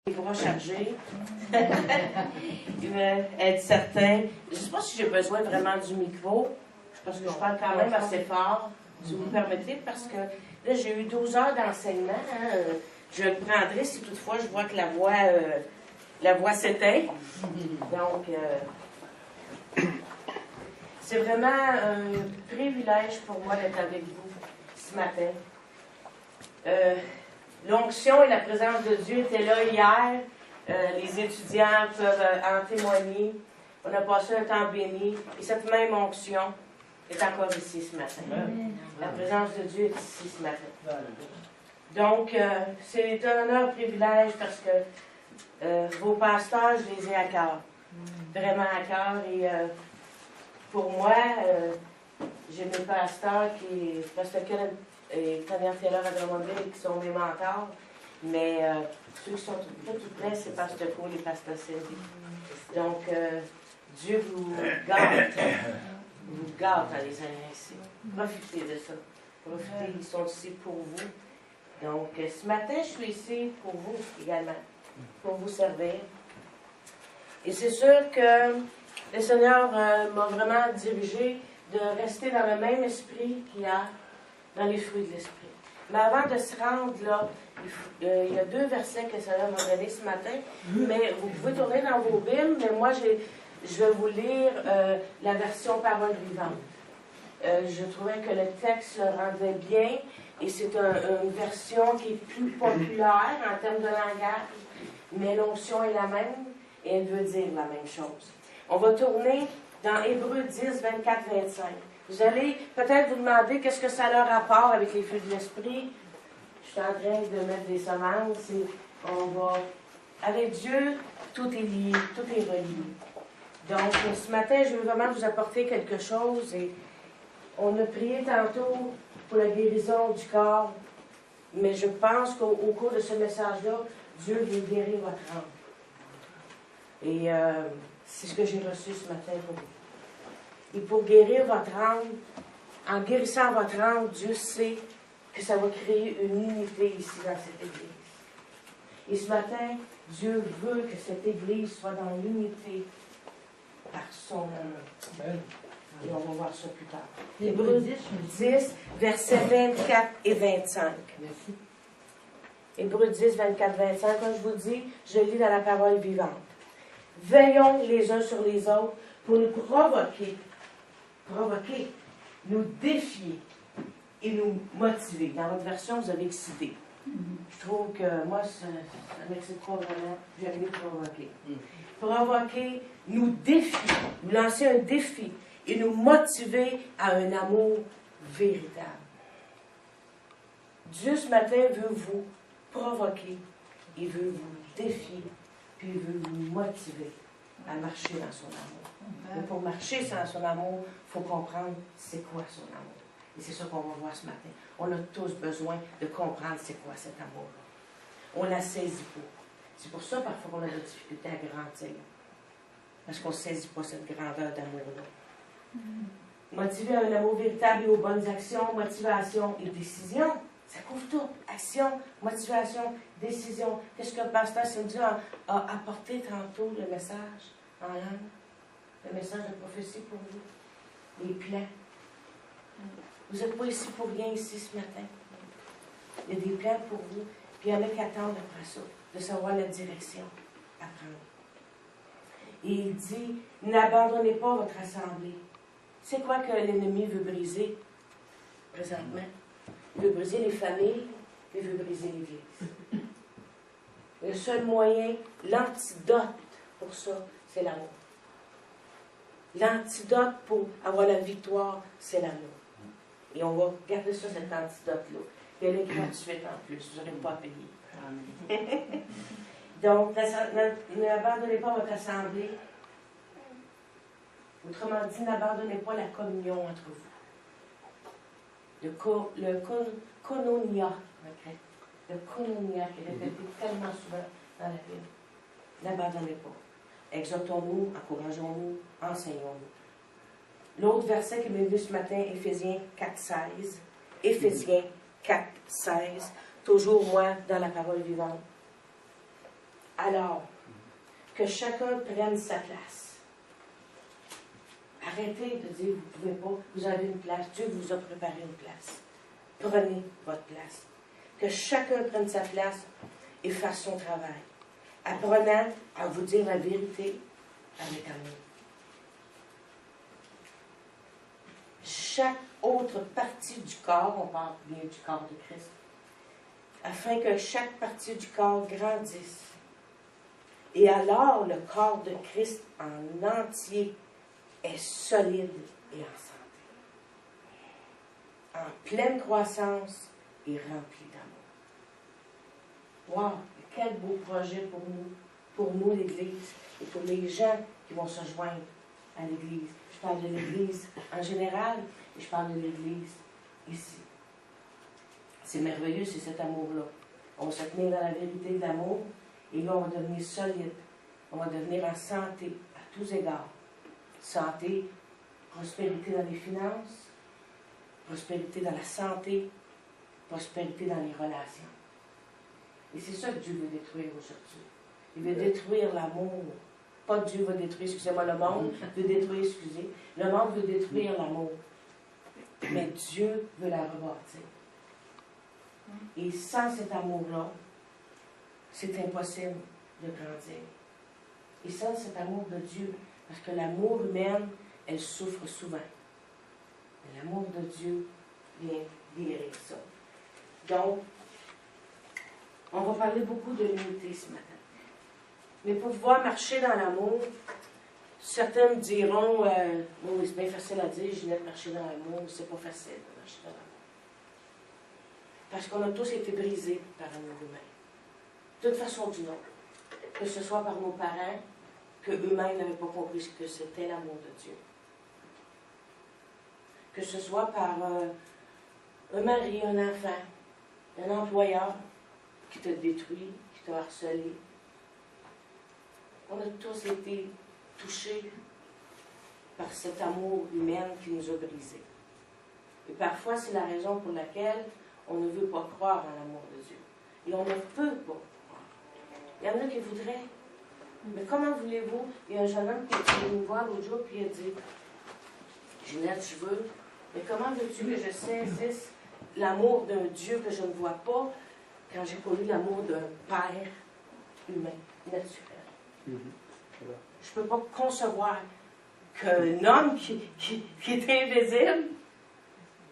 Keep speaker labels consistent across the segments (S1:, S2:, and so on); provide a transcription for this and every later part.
S1: Les bras chargés. Être certain. Je ne sais pas si j'ai besoin vraiment du micro, parce que je parle quand même assez fort, si vous me permettez, parce que là, j'ai eu 12 heures d'enseignement. Hein, je le prendrai si toutefois je vois que la voix s'éteint. Donc, c'est vraiment un privilège pour moi d'être avec vous ce matin. L'onction et la présence de Dieu étaient là hier. Les étudiants peuvent en témoigner. On a passé un temps béni. Et cette même onction est encore ici ce matin. La présence de Dieu est ici ce matin. Donc, c'est un honneur, un privilège parce que vos pasteurs, je les ai à cœur. Vraiment à cœur. Et pour moi, j'ai mes pasteurs Pasteur Kenneth et Tania Taylor à Drummondville qui sont mes mentors. Mais ceux qui sont tout près, c'est Pasteur Paul et Pasteur Sylvie. Donc, Dieu vous gâte. Vous gâte à les avoir ici. Profitez de ça. Profitez, ils sont ici pour vous. Donc, ce matin, je suis ici pour vous également, pour vous servir. Et c'est sûr que le Seigneur m'a vraiment dirigé de rester dans le même esprit qu'il y a dans les fruits de l'esprit. Mais avant de se rendre là, il y a 2 versets que le Seigneur m'a donnés ce matin, mais vous pouvez tourner dans vos Bibles, mais moi, je vais vous lire la version parole vivante. Je trouvais que le texte le rendait bien, et c'est une version qui est plus populaire en termes de langage, mais l'onction est la même, et elle veut dire la même chose. On va tourner dans Hébreux 10, 24, 25. Vous allez peut-être vous demander qu'est-ce que ça a le rapport avec les fruits de l'esprit. Je suis en train de mettre des semences et avec Dieu, tout est lié, tout est relié. Donc, ce matin, je veux vraiment vous apporter quelque chose. Et on a prié tantôt pour la guérison du corps, mais je pense qu'au cours de ce message-là, Dieu veut guérir votre âme. Et c'est ce que j'ai reçu ce matin pour vous. Et pour guérir votre âme, en guérissant votre âme, Dieu sait que ça va créer une unité ici dans cette Église. Et ce matin, Dieu veut que cette Église soit dans l'unité par son amour. Et on va voir ça plus tard. Hébreux 10, versets 24 et 25. Merci. Hébreux 10, 24, 25, comme je vous dis, je lis dans la parole vivante. Veillons les uns sur les autres pour nous provoquer, nous défier et nous motiver. Dans votre version, vous avez excité. Je trouve que moi, ça m'excite pas vraiment. J'aime mieux provoquer. Provoquer, nous défier, nous lancer un défi et nous motiver à un amour véritable. Dieu, ce matin, veut vous provoquer, il veut vous défier, puis il veut vous motiver à marcher dans son amour. Mais pour marcher dans son amour, il faut comprendre c'est quoi son amour. Et c'est ça qu'on va voir ce matin. On a tous besoin de comprendre c'est quoi cet amour-là. On ne la saisit pas. C'est pour ça parfois qu'on a des difficultés à grandir. Parce qu'on ne saisit pas cette grandeur d'amour-là. Motiver à un amour véritable et aux bonnes actions, motivation et décision. Ça couvre tout. Action, motivation, décision. Qu'est-ce que le pasteur Cindy a apporté tantôt, le message en langue? Le message de prophétie pour vous. Les plans. Vous n'êtes pas ici pour rien ici ce matin. Il y a des plans pour vous. Puis il y en a qui attendent après ça, de savoir la direction à prendre. Et il dit, n'abandonnez pas votre assemblée. C'est quoi que l'ennemi veut briser présentement? Il veut briser les familles, il veut briser l'Église. Le seul moyen, l'antidote pour ça, c'est l'amour. L'antidote pour avoir la victoire, c'est l'amour. Et on va garder ça, cet antidote-là. Et elle est gratuite en plus, vous n'aurez pas à payer. Donc, n'abandonnez pas votre assemblée. Autrement dit, n'abandonnez pas la communion entre vous. Le koinonia, le koinonia qui est répété tellement souvent dans la Bible. N'abandonnez pas. Exhortons-nous, encourageons-nous, enseignons-nous. L'autre verset qui m'est venu ce matin, Éphésiens 4, 16. Éphésiens 4, 16. Toujours moi dans la parole vivante. Alors, que chacun prenne sa place. Arrêtez de dire, vous ne pouvez pas, vous avez une place, Dieu vous a préparé une place. Prenez votre place. Que chacun prenne sa place et fasse son travail. Apprenant à vous dire la vérité avec amour. Chaque autre partie du corps, on parle bien du corps de Christ, afin que chaque partie du corps grandisse. Et alors, le corps de Christ en entier est solide et en santé. En pleine croissance et rempli d'amour. Wow! Quel beau projet pour nous l'Église, et pour les gens qui vont se joindre à l'Église. Je parle de l'Église en général, et je parle de l'Église ici. C'est merveilleux, c'est cet amour-là. On va se tenir dans la vérité de l'amour, et là, on va devenir solide. On va devenir en santé, à tous égards. Santé, prospérité dans les finances, prospérité dans la santé, prospérité dans les relations. Et c'est ça que Dieu veut détruire aujourd'hui. Il veut détruire l'amour. Pas Dieu veut détruire, excusez-moi, le monde veut détruire, excusez. Le monde veut détruire l'amour. Mais Dieu veut la rebâtir. Et sans cet amour-là, c'est impossible de grandir. Et sans cet amour de Dieu, parce que l'amour humain, elle souffre souvent. Mais l'amour de Dieu vient guérir ça. Donc, on va parler beaucoup de l'unité ce matin. Mais pour pouvoir marcher dans l'amour, certains me diront, oui, c'est bien facile à dire, Ginette, marcher dans l'amour, c'est pas facile de marcher dans l'amour. Parce qu'on a tous été brisés par l'amour humain. D'une façon ou d'une autre. Que ce soit par nos parents, que eux-mêmes n'avaient pas compris ce que c'était l'amour de Dieu. Que ce soit par un mari, un enfant, un employeur qui t'a détruit, qui t'a harcelé. On a tous été touchés par cet amour humain qui nous a brisés. Et parfois, c'est la raison pour laquelle on ne veut pas croire en l'amour de Dieu. Et on ne peut pas croire. Il y en a qui voudraient. Mais comment voulez-vous? Il y a un jeune homme qui est venu me voir l'autre jour, puis il a dit, Ginette, je veux, mais comment veux-tu que je saisisse l'amour d'un Dieu que je ne vois pas quand j'ai connu l'amour d'un Père humain, naturel? Je ne peux pas concevoir qu'un homme qui est invisible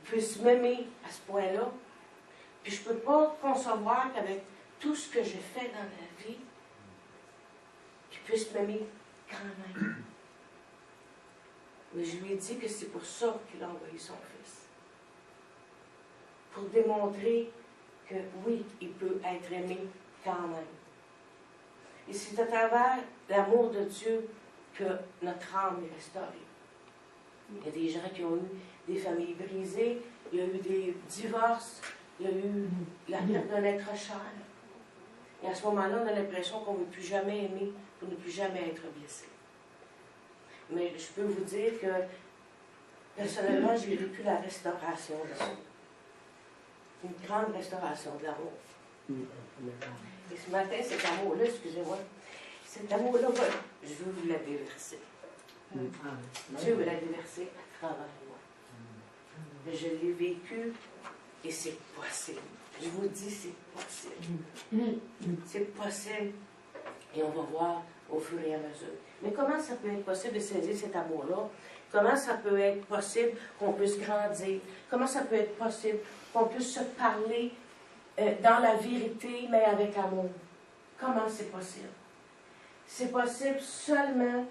S1: puisse m'aimer à ce point-là. Puis je ne peux pas concevoir qu'avec tout ce que j'ai fait dans la vie, qu'il puisse m'aimer quand même. Mais je lui ai dit que c'est pour ça qu'il a envoyé son Fils. Pour démontrer que oui, il peut être aimé quand même. Et c'est à travers l'amour de Dieu que notre âme est restaurée. Il y a des gens qui ont eu des familles brisées, il y a eu des divorces, il y a eu la perte d'un être cher. Et à ce moment-là, on a l'impression qu'on ne veut plus jamais aimer, qu'on ne veut plus jamais être blessé. Mais je peux vous dire que, personnellement, j'ai vécu la restauration de ça. Une grande restauration de l'amour. Et ce matin, cet amour-là, excusez-moi, cet amour-là, je veux vous la déverser. Dieu veut la déverser à travers moi. Je l'ai vécu et c'est possible. Je vous dis, c'est possible. C'est possible. Et on va voir au fur et à mesure. Mais comment ça peut être possible de saisir cet amour-là? Comment ça peut être possible qu'on puisse grandir? Comment ça peut être possible qu'on puisse se parler dans la vérité, mais avec amour? Comment c'est possible? C'est possible seulement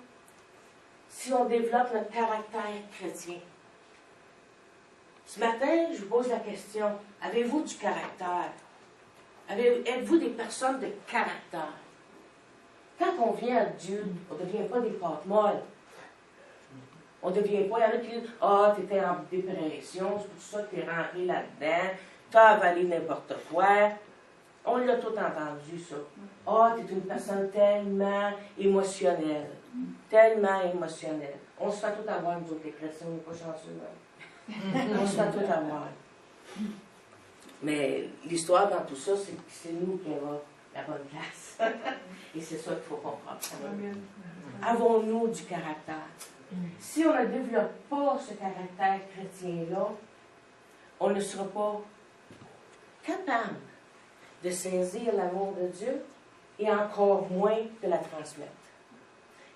S1: si on développe notre caractère chrétien. Ce matin, je vous pose la question, avez-vous du caractère? Êtes-vous des personnes de caractère? Quand on vient à Dieu, on ne devient pas des pâtes molles. On ne devient pas, il y en a qui disent, ah, tu étais en dépression, c'est pour ça que tu es rentré là-dedans, tu as avalé n'importe quoi. On l'a tout entendu, ça. Ah, tu es une personne tellement émotionnelle. Tellement émotionnelle. On se fait tout avoir, nous autres, les chrétiens, on n'est pas chanceux, même. On se fait tout avoir. Mais l'histoire dans tout ça, c'est que c'est nous qui avons la bonne place. Et c'est ça qu'il faut comprendre. Avons-nous du caractère? Si on ne développe pas ce caractère chrétien-là, on ne sera pas capable de saisir l'amour de Dieu et encore moins de la transmettre.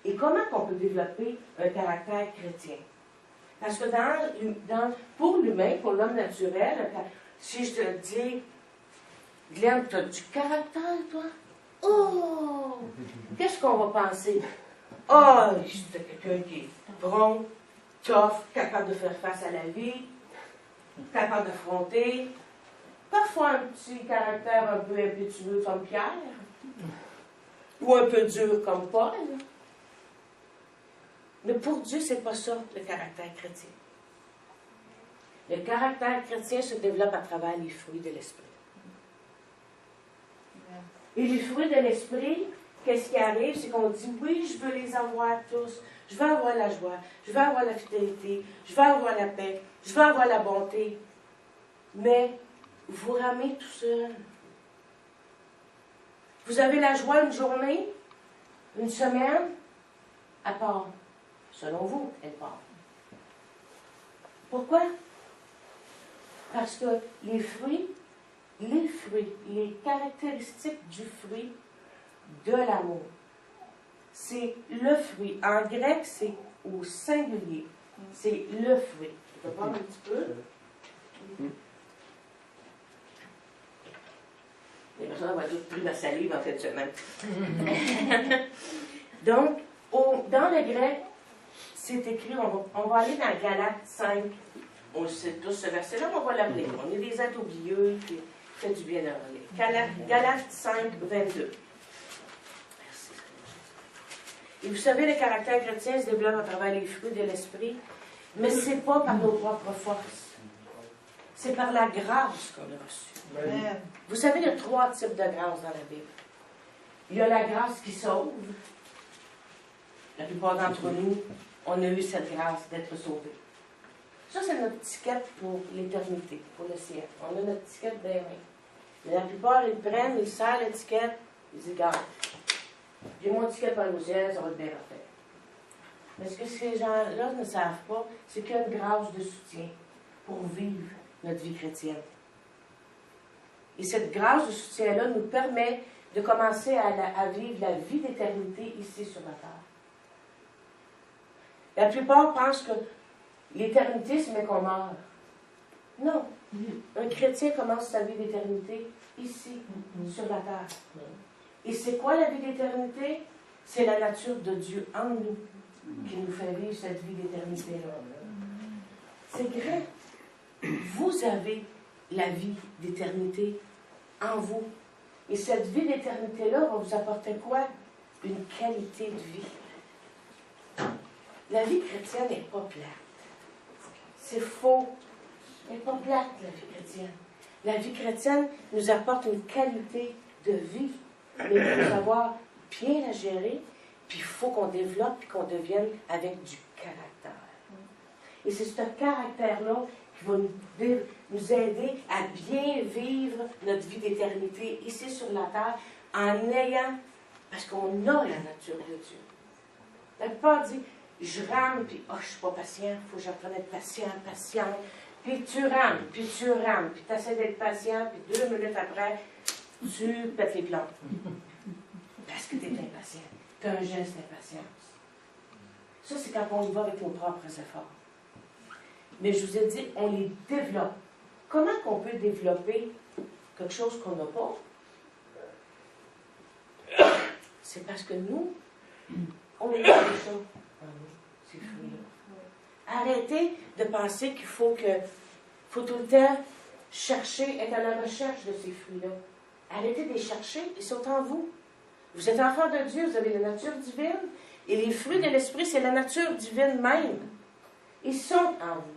S1: Et comment on peut développer un caractère chrétien? Parce que pour l'humain, pour l'homme naturel, si je te dis, Glenn, tu as du caractère, toi? Oh! Qu'est-ce qu'on va penser? Oh, c'est quelqu'un qui est prompt, tough, capable de faire face à la vie, capable d'affronter. Parfois un petit caractère un peu impétueux comme Pierre, ou un peu dur comme Paul. Mais pour Dieu, c'est pas ça, le caractère chrétien. Le caractère chrétien se développe à travers les fruits de l'esprit. Et les fruits de l'esprit, qu'est-ce qui arrive? C'est qu'on dit, oui, je veux les avoir tous. Je veux avoir la joie, je veux avoir la fidélité, je veux avoir la paix, je veux avoir la bonté. Mais vous ramez tout seul. Vous avez la joie une journée, une semaine, à part. Selon vous, elle part. Pourquoi? Parce que les caractéristiques du fruit de l'amour, c'est le fruit. En grec, c'est au singulier. C'est le fruit. Je vais voir un petit peu. Les personnes vont toutes pris ma salive en cette semaine. Donc, dans le grec, c'est écrit, on va aller dans Galates 5. On sait tous ce verset-là, on va l'appeler. On est des êtres oublieux, qui fait du bien à relire. Galates 5, 22. Merci. Et vous savez, le caractère chrétien se développe à travers les fruits de l'esprit, mais ce n'est pas par nos propres forces. C'est par la grâce qu'on a reçue. Amen. Vous savez, il y a 3 types de grâce dans la Bible. Il y a la grâce qui sauve. La plupart d'entre nous, on a eu cette grâce d'être sauvés. Ça, c'est notre ticket pour l'éternité, pour le ciel. On a notre ticket dans les mains. Mais la plupart, ils prennent, ils serrent l'étiquette, ils disent, regarde, j'ai mon ticket pour le ciel, ça va être bien parfait. Mais ce que ces gens-là ne savent pas, c'est qu'il y a une grâce de soutien pour vivre notre vie chrétienne. Et cette grâce de soutien-là nous permet de commencer à vivre la vie d'éternité ici sur la terre. La plupart pensent que l'éternité, c'est mais qu'on meurt. Non. Un chrétien commence sa vie d'éternité ici, sur la terre. Et c'est quoi la vie d'éternité? C'est la nature de Dieu en nous qui nous fait vivre cette vie d'éternité-là. C'est vrai. Vous avez la vie d'éternité en vous. Et cette vie d'éternité-là va vous apporter quoi? Une qualité de vie. La vie chrétienne n'est pas plate. C'est faux. Elle n'est pas plate, la vie chrétienne. La vie chrétienne nous apporte une qualité de vie. Mais il faut savoir bien la gérer, puis il faut qu'on développe et qu'on devienne avec du caractère. Et c'est ce caractère-là qui va nous aider à bien vivre notre vie d'éternité ici sur la terre en ayant, parce qu'on a la nature de Dieu. La plupart disent, je rame, puis je suis pas patient, il faut que j'apprenne à être patient. Puis tu rames, puis tu essaies d'être patient, puis 2 minutes après, tu pètes les plombs. Parce que tu es impatient. Tu as un geste d'impatience. Ça, c'est quand on y va avec nos propres efforts. Mais je vous ai dit, on les développe. Comment qu'on peut développer quelque chose qu'on n'a pas? C'est parce que nous, on a déjà ces fruits-là. Arrêtez de penser qu'il faut tout le temps chercher, être à la recherche de ces fruits-là. Arrêtez de les chercher, ils sont en vous. Vous êtes enfant de Dieu, vous avez la nature divine, et les fruits de l'esprit, c'est la nature divine même. Ils sont en vous.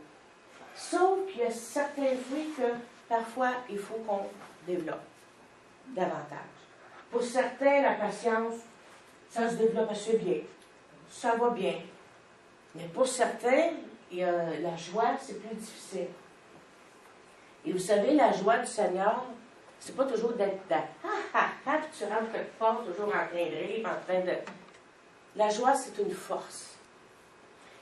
S1: Sauf qu'il y a certains fruits que parfois il faut qu'on développe davantage. Pour certains, la patience, ça se développe assez bien. Ça va bien. Mais pour certains, la joie, c'est plus difficile. Et vous savez, la joie du Seigneur, C'est pas toujours d'être dans puis tu rentres quelque part, toujours en train de rire, en train de. La joie, c'est une force.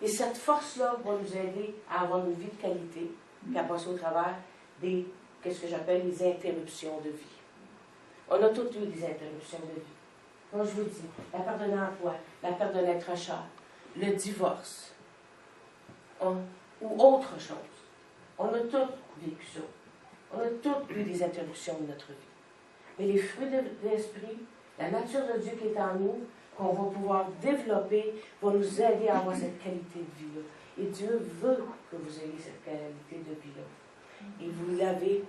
S1: Et cette force-là va nous aider à avoir une vie de qualité, puis à passer au travers des, qu'est-ce que j'appelle les interruptions de vie. On a tous eu des interruptions de vie. Comme je vous dis, la perte d'un emploi, la perte d'un être cher, le divorce, ou autre chose. On a tous vécu ça. On a tous eu des interruptions de notre vie. Mais les fruits de l'esprit, la nature de Dieu qui est en nous, qu'on va pouvoir développer, va nous aider à avoir cette qualité de vie-là. Et Dieu veut que vous ayez cette qualité de vie-là. Et vous l'avez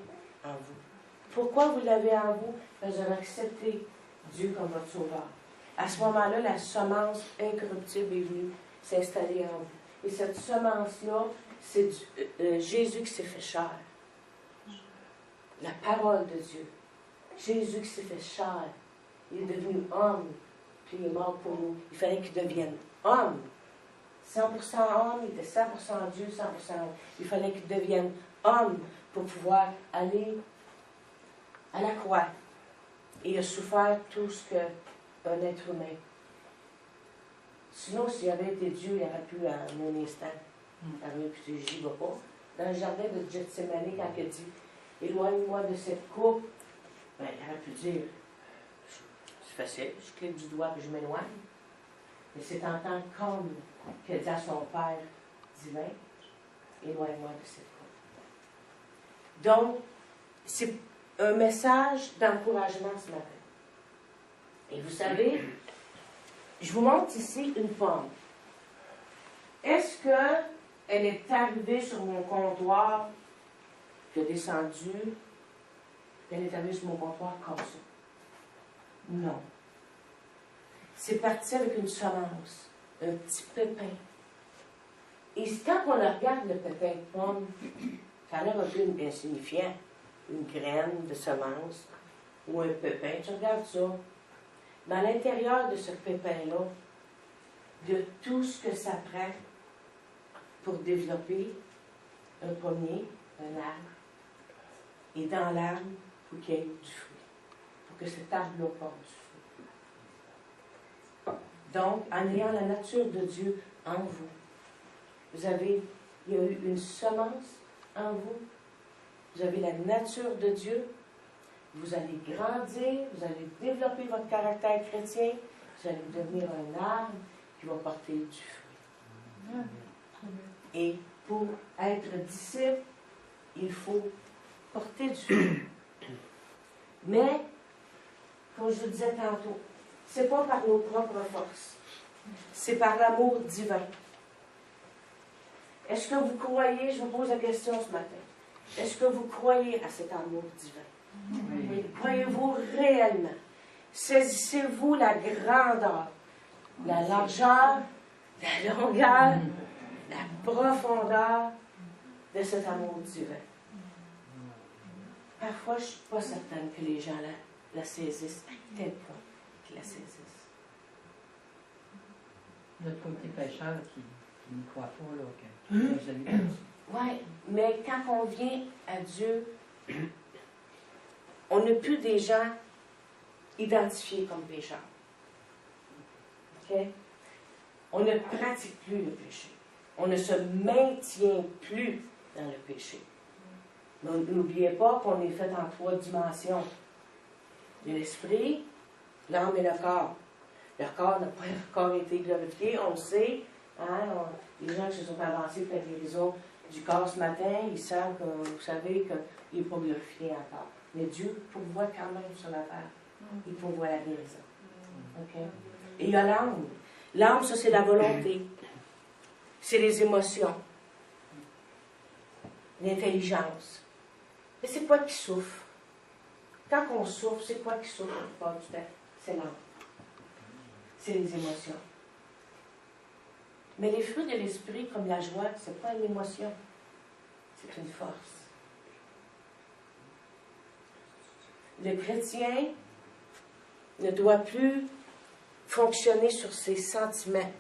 S1: en vous. Pourquoi vous l'avez en vous? Parce que vous avez accepté Dieu comme votre sauveur. À ce moment-là, la semence incorruptible est venue s'installer en vous. Et cette semence-là, c'est Jésus qui s'est fait chair. La parole de Dieu. Jésus qui s'est fait chair. Il est devenu homme, puis il est mort pour nous. Il fallait qu'il devienne homme. 100% homme, il était 100% Dieu, 100% homme. Il fallait qu'il devienne homme pour pouvoir aller à la croix. Et il a souffert tout ce qu'un être humain. Sinon, s'il avait été Dieu, il aurait pu en un instant. Il aurait pu dire, j'y vais pas. Dans le jardin de Gethsémani, quand il a dit, éloigne-moi de cette coupe, ben, il aurait pu dire, c'est facile, je clique du doigt et je m'éloigne. Mais c'est en tant qu'homme qu'il dit à son Père divin, éloigne-moi de cette coupe. Donc, c'est un message d'encouragement ce matin. Et vous savez, je vous montre ici une pomme. Est-ce qu'elle est arrivée sur mon comptoir, qui a descendu, elle est arrivée sur mon comptoir comme ça? Non. C'est parti avec une semence, un petit pépin. Et quand on regarde le pépin de pomme, ça a l'air un peu insignifiant. Une graine de semence ou un pépin, tu regardes ça. Mais à l'intérieur de ce pépin-là, de tout ce que ça prend pour développer un pommier, un arbre, et dans l'arbre, il faut qu'il y ait du fruit, pour que cet arbre-là porte du fruit. Donc, en ayant la nature de Dieu en vous, il y a eu une semence en vous. Vous avez la nature de Dieu, vous allez grandir, vous allez développer votre caractère chrétien, vous allez devenir un arbre qui va porter du fruit. Et pour être disciple, il faut porter du fruit. Mais, comme je vous disais tantôt, ce n'est pas par nos propres forces, c'est par l'amour divin. Est-ce que vous croyez, je vous pose la question ce matin, est-ce que vous croyez à cet amour divin? Oui. Croyez-vous réellement? Saisissez-vous la grandeur, la largeur, la longueur, la profondeur de cet amour divin? Parfois, je ne suis pas certaine que les gens la saisissent à tel point qu'ils la saisissent.
S2: Notre côté pécheur qui ne croit pas là, que nous allons.
S1: Oui, mais quand on vient à Dieu, on n'est plus des gens identifiés comme pécheurs. OK? On ne pratique plus le péché. On ne se maintient plus dans le péché. Mais n'oubliez pas qu'on est fait en 3 dimensions. L'esprit, l'âme et le corps. Le corps n'a pas encore été glorifié, on le sait. Hein, les gens qui se sont avancés pour la guérison du corps ce matin, ils savent, vous savez, qu'il n'est pas glorifié encore. Mais Dieu pourvoit quand même sur la terre. Il pourvoit la guérison. Okay? Et il y a l'âme. L'âme, ça, c'est la volonté. C'est les émotions. L'intelligence. Mais c'est quoi qui souffre? Quand on souffre, c'est quoi qui souffre la plupart du temps? C'est l'âme. C'est les émotions. Mais les fruits de l'esprit, comme la joie, ce n'est pas une émotion. C'est une force. Le chrétien ne doit plus fonctionner sur ses sentiments.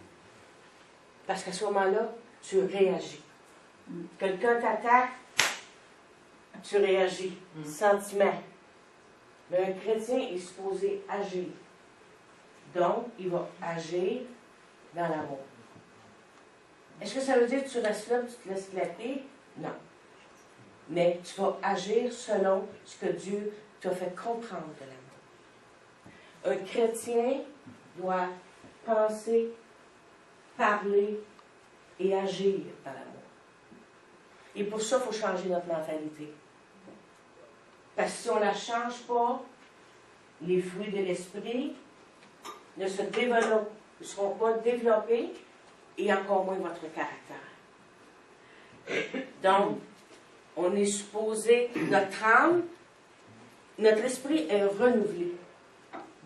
S1: Parce qu'à ce moment-là, tu réagis. Quelqu'un t'attaque, tu réagis. Sentiment. Mais un chrétien est supposé agir. Donc, il va agir dans l'amour. Est-ce que ça veut dire que tu restes là et tu te laisses claquer? Non. Mais tu vas agir selon ce que Dieu t'a fait comprendre de l'amour. Un chrétien doit penser, parler et agir dans l'amour. Et pour ça, il faut changer notre mentalité. Parce que si on ne la change pas, les fruits de l'esprit ne seront pas développés et encore moins votre caractère. Donc, on est supposé, notre âme, notre esprit est renouvelé.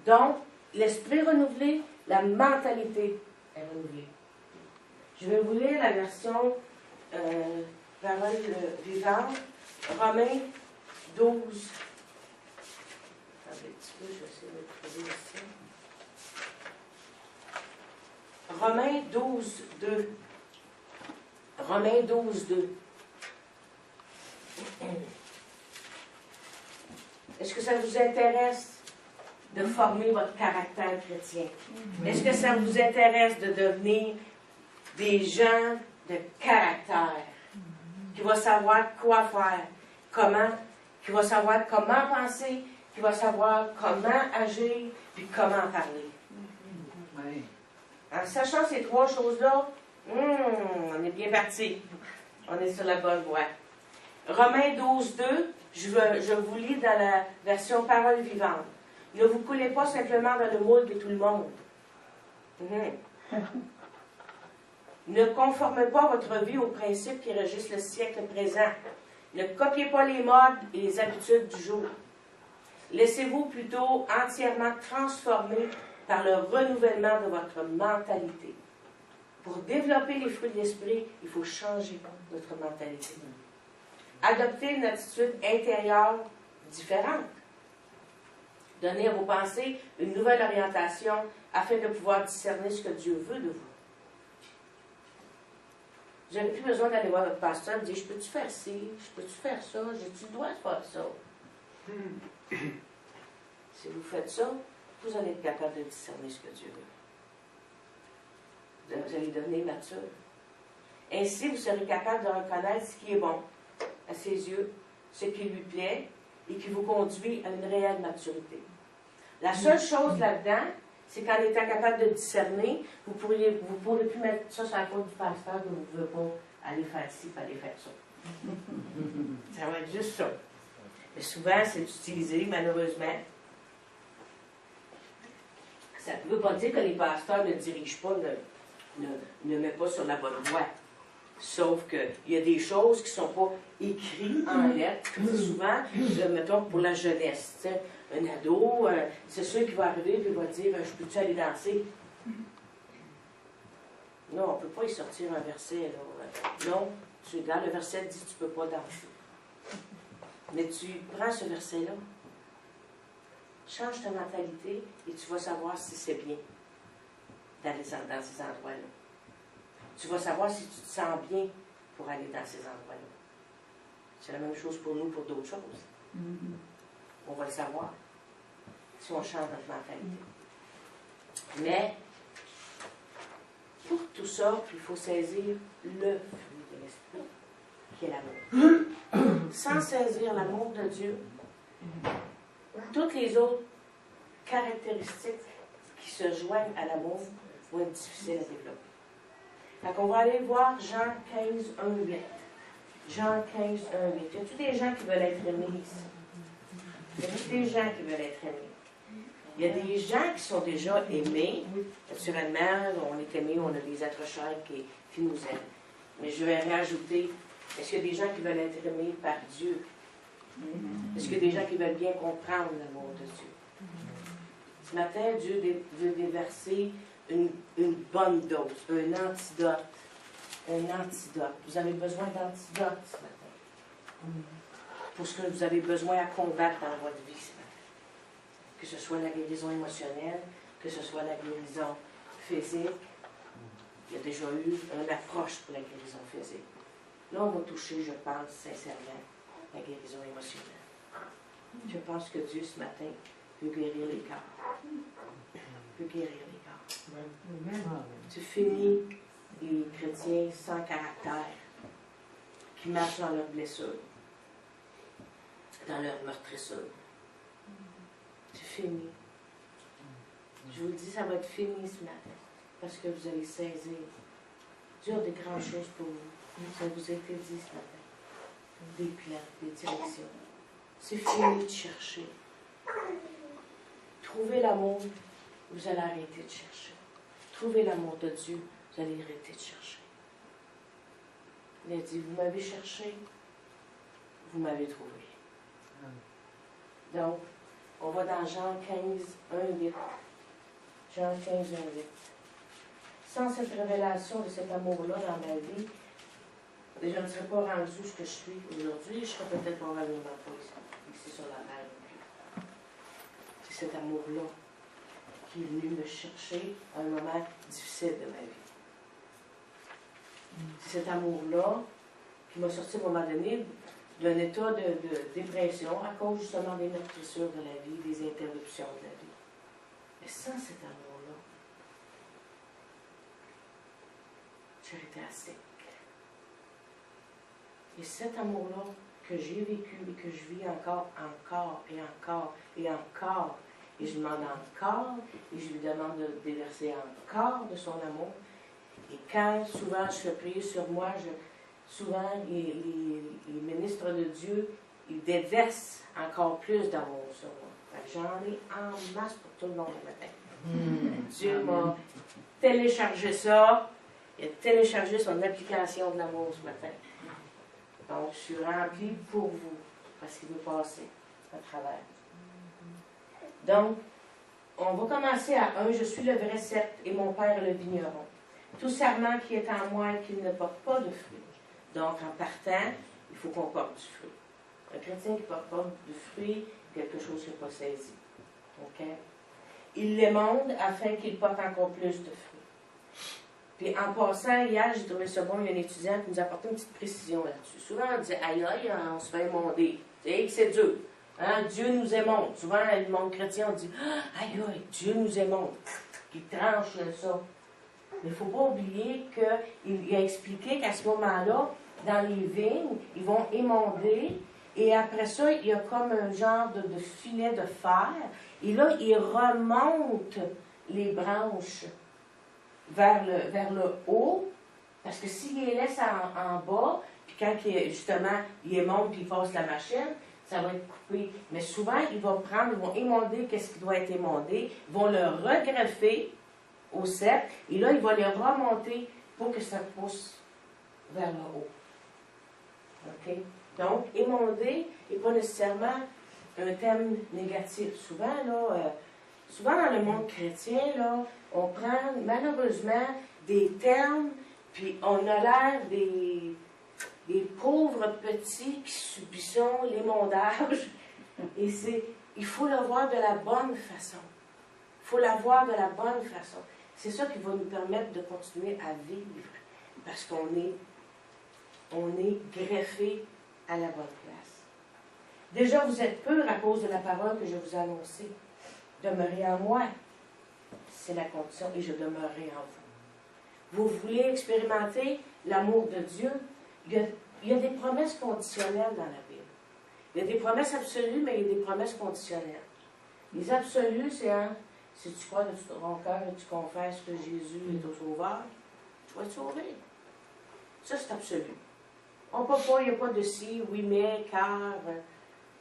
S1: Donc, l'esprit renouvelé, la mentalité est renouvelée. Je vais vous lire la version Parole vivante, Romains 12. Attendez un petit peu, je vais essayer de trouver ici. Romains 12, 2. Romains 12, 2. Est-ce que ça vous intéresse de former votre caractère chrétien? Est-ce que ça vous intéresse de devenir des gens de caractère, qui vont savoir quoi faire, comment, qui vont savoir comment penser, qui vont savoir comment agir, puis comment parler?
S2: Oui.
S1: En sachant ces trois choses-là, on est bien parti. On est sur la bonne voie. Romains 12, 2, je vous lis dans la version Parole vivante. Ne vous coulez pas simplement dans le moule de tout le monde. Ne conformez pas votre vie aux principes qui régissent le siècle présent. Ne copiez pas les modes et les habitudes du jour. Laissez-vous plutôt entièrement transformer par le renouvellement de votre mentalité. Pour développer les fruits de l'esprit, il faut changer notre mentalité. Adopter une attitude intérieure différente. Donner à vos pensées une nouvelle orientation afin de pouvoir discerner ce que Dieu veut de vous. Vous n'avez plus besoin d'aller voir votre pasteur et dire « Je peux-tu faire ci? Je peux-tu faire ça? J'ai-tu le droit de faire ça? » Si vous faites ça, vous allez être capable de discerner ce que Dieu veut. Vous allez devenir mature. Ainsi, vous serez capable de reconnaître ce qui est bon à ses yeux, ce qui lui plaît et qui vous conduit à une réelle maturité. La seule chose là-dedans, c'est qu'en étant capable de discerner, vous pourrez plus mettre ça sur la faute du pasteur que vous ne pouvez pas aller faire ci, pas aller faire ça. Ça va être juste ça. Mais souvent, c'est utilisé, malheureusement. Ça ne veut pas dire que les pasteurs ne dirigent pas, ne mettent pas sur la bonne voie. Sauf qu'il y a des choses qui ne sont pas écrites en lettres. Souvent, mettons pour la jeunesse, t'sais, un ado, c'est sûr qu'il va arriver et il va dire « Je peux-tu aller danser? » Non, on ne peut pas y sortir un verset. Là. Non, dans le verset dit « Tu ne peux pas danser. » Mais tu prends ce verset-là, change ta mentalité et tu vas savoir si c'est bien d'aller dans ces endroits-là. Tu vas savoir si tu te sens bien pour aller dans ces endroits-là. C'est la même chose pour nous, pour d'autres choses. On va le savoir si on change notre mentalité. Mais, pour tout ça, il faut saisir le fruit de l'esprit, qui est l'amour. Sans saisir l'amour de Dieu, toutes les autres caractéristiques qui se joignent à l'amour vont être difficiles à développer. Donc, on va aller voir Jean 15, 1, 8. Jean 15, 1, 8. Y a-t-il des gens qui veulent être aimés ici? Y a-t-il des gens qui veulent être aimés? Il y a des gens qui sont déjà aimés. Naturellement, on est aimés, on a des êtres chers qui nous aiment. Mais je vais rajouter, est-ce qu'il y a des gens qui veulent être aimés par Dieu? Est-ce qu'il y a des gens qui veulent bien comprendre l'amour de Dieu? Ce matin, Dieu veut déverser une bonne dose, un antidote. Un antidote. Vous avez besoin d'antidote ce matin. Pour ce que vous avez besoin à combattre dans votre vie ce matin. Que ce soit la guérison émotionnelle, que ce soit la guérison physique. Il y a déjà eu une approche pour la guérison physique. Là, on va toucher, je pense, sincèrement, la guérison émotionnelle. Je pense que Dieu, ce matin, peut guérir les cœurs. Peut guérir les cœurs. Tu finis les chrétiens sans caractère, qui marchent dans leurs blessures, dans leurs meurtrissures. Tu finis. Je vous le dis, ça va être fini ce matin, parce que vous allez saisir. Dieu a de grandes choses pour vous. Ça vous a été dit ce matin. Des plans, des directions. C'est fini de chercher. Trouvez l'amour, vous allez arrêter de chercher. Trouvez l'amour de Dieu, vous allez arrêter de chercher. Il a dit, vous m'avez cherché, vous m'avez trouvé. Donc, on va dans Jean 15, 1, 8. Jean 15, 1, 8. Sans cette révélation de cet amour-là dans ma vie, je ne serais pas rendu ce que je suis aujourd'hui, je ne serais peut-être probablement pas ici sur la terre non plus. C'est cet amour-là qui est venu me chercher à un moment difficile de ma vie. C'est cet amour-là qui m'a sorti à un moment donné d'un état de dépression à cause justement des meurtrissures de la vie, des interruptions de la vie. Mais sans cet amour-là, j'aurais été à sec. Et cet amour-là que j'ai vécu et que je vis encore, et je demande encore, et je lui demande de déverser encore de son amour. Et quand souvent je fais prier sur moi, souvent les ministres de Dieu, ils déversent encore plus d'amour sur moi. J'en ai en masse pour tout le monde le matin. Dieu m'a téléchargé ça, il a téléchargé son application de l'amour ce matin. Donc, je suis remplie pour vous, parce qu'il veut passer à travers. Donc, on va commencer à 1. Je suis le vrai cep et mon père le vigneron. Tout serment qui est en moi et qui ne porte pas de fruit. Donc, en partant, il faut qu'on porte du fruit. Un chrétien qui ne porte pas de fruit, quelque chose qui n'est pas saisi. OK? Il l'émonde afin qu'il porte encore plus de fruits. Puis en passant, hier, j'ai trouvé ça bon, il y a un étudiant qui nous a apporté une petite précision là-dessus. Souvent, on dit, aïe, aïe, on se fait émonder. C'est dur. Hein? Dieu nous émonde. Souvent, le monde chrétien, on dit, aïe, aïe, Dieu nous émonde. Il tranche ça. Mais il ne faut pas oublier qu'il a expliqué qu'à ce moment-là, dans les vignes, ils vont émonder. Et après ça, il y a comme un genre de filet de fer. Et là, il remonte les branches vers le haut, parce que s'il les laisse en bas, puis quand justement il émonte puis il passe la machine, ça va être coupé. Mais souvent, ils vont émonder qu'est-ce qui doit être émondé, ils vont le regreffer au cep, et là, il va les remonter pour que ça pousse vers le haut. OK? Donc, émonder n'est pas nécessairement un thème négatif. Souvent, dans le monde chrétien, là, on prend malheureusement des termes, puis on a l'air des pauvres petits qui subissons l'émondage. Et il faut le voir de la bonne façon. Il faut la voir de la bonne façon. C'est ça qui va nous permettre de continuer à vivre, parce qu'on est greffé à la bonne place. Déjà, vous êtes purs à cause de la parole que je vous ai annoncée. Demeurez en moi. C'est la condition, et je demeurerai en vous. Vous voulez expérimenter l'amour de Dieu? Il y a des promesses conditionnelles dans la Bible. Il y a des promesses absolues, mais il y a des promesses conditionnelles. Les absolues, c'est si tu crois de tout ton cœur et tu confesses que Jésus est ton sauveur, tu vas être sauvé. Ça, c'est absolu. On ne peut pas, il n'y a pas de si, oui, mais, car,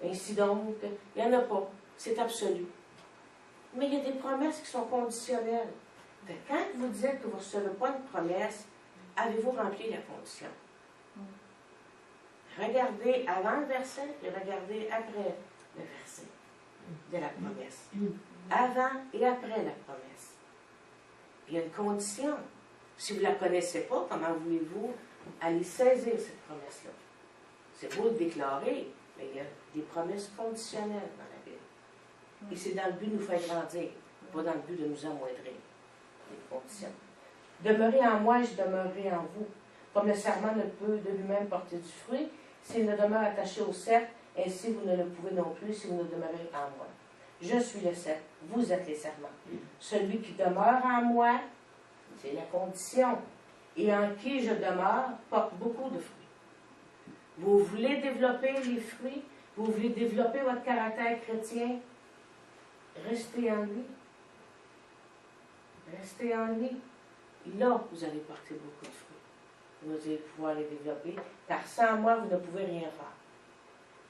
S1: ainsi donc. Il n'y en a pas. C'est absolu. Mais il y a des promesses qui sont conditionnelles. Quand vous dites que vous ne recevez pas une promesse, avez-vous rempli la condition? Regardez avant le verset et regardez après le verset de la promesse. Avant et après la promesse. Il y a une condition. Si vous ne la connaissez pas, comment voulez-vous aller saisir cette promesse-là? C'est beau de déclarer, mais il y a des promesses conditionnelles dans la Bible. Et c'est dans le but de nous faire grandir, pas dans le but de nous amoindrir. Des conditions. Demeurez en moi et je demeurerai en vous. Comme le serment ne peut de lui-même porter du fruit, s'il ne demeure attaché au cep, Ainsi, vous ne le pouvez non plus si vous ne demeurez en moi. Je suis le cep, vous êtes les serments. Celui qui demeure en moi, c'est la condition, et en qui je demeure, porte beaucoup de fruits. Vous voulez développer les fruits, vous voulez développer votre caractère chrétien, restez en lui. Restez en lui. Là, vous allez porter beaucoup de fruits. Vous allez pouvoir les développer, car sans moi, vous ne pouvez rien faire.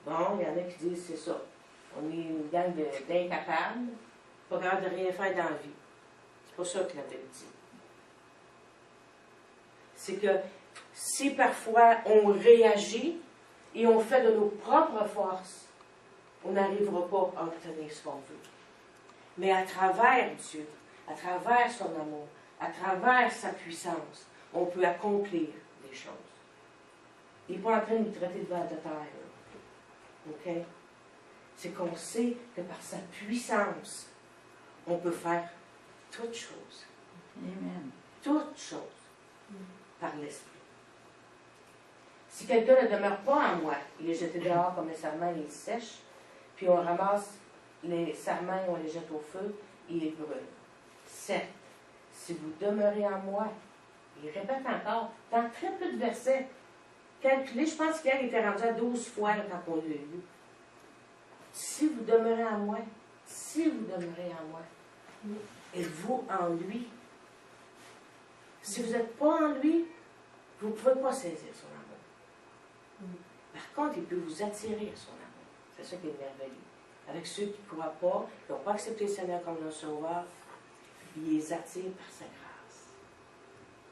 S1: Bon, il y en a qui disent, c'est ça. On est une gang d'incapables, pas capable de rien faire dans la vie. C'est pas ça que la Bible dit. C'est que si parfois on réagit et on fait de nos propres forces, on n'arrivera pas à obtenir ce qu'on veut. Mais à travers Dieu, à travers son amour, à travers sa puissance, on peut accomplir des choses. Il n'est pas en train de nous traiter de vers de terre. OK? C'est qu'on sait que par sa puissance, on peut faire toutes choses.
S2: Amen.
S1: Toutes choses. Par l'Esprit. Si quelqu'un ne demeure pas en moi, il est jeté dehors comme les sarments et il sèche, puis on ramasse les sarments et on les jette au feu et ils brûlent. Certes, si vous demeurez en moi, il répète encore, dans très peu de versets, calculez, je pense qu'hier il était rendu à 12 fois là, quand on l'a lu. Si vous demeurez en moi, si vous demeurez en moi, êtes-vous en lui? Si vous n'êtes pas en lui, vous ne pouvez pas saisir son amour. Par contre, il peut vous attirer à son amour. C'est ça qui est merveilleux. Avec ceux qui ne croient pas, qui n'ont pas accepté le Seigneur comme leur sauveur, il les attire par sa grâce,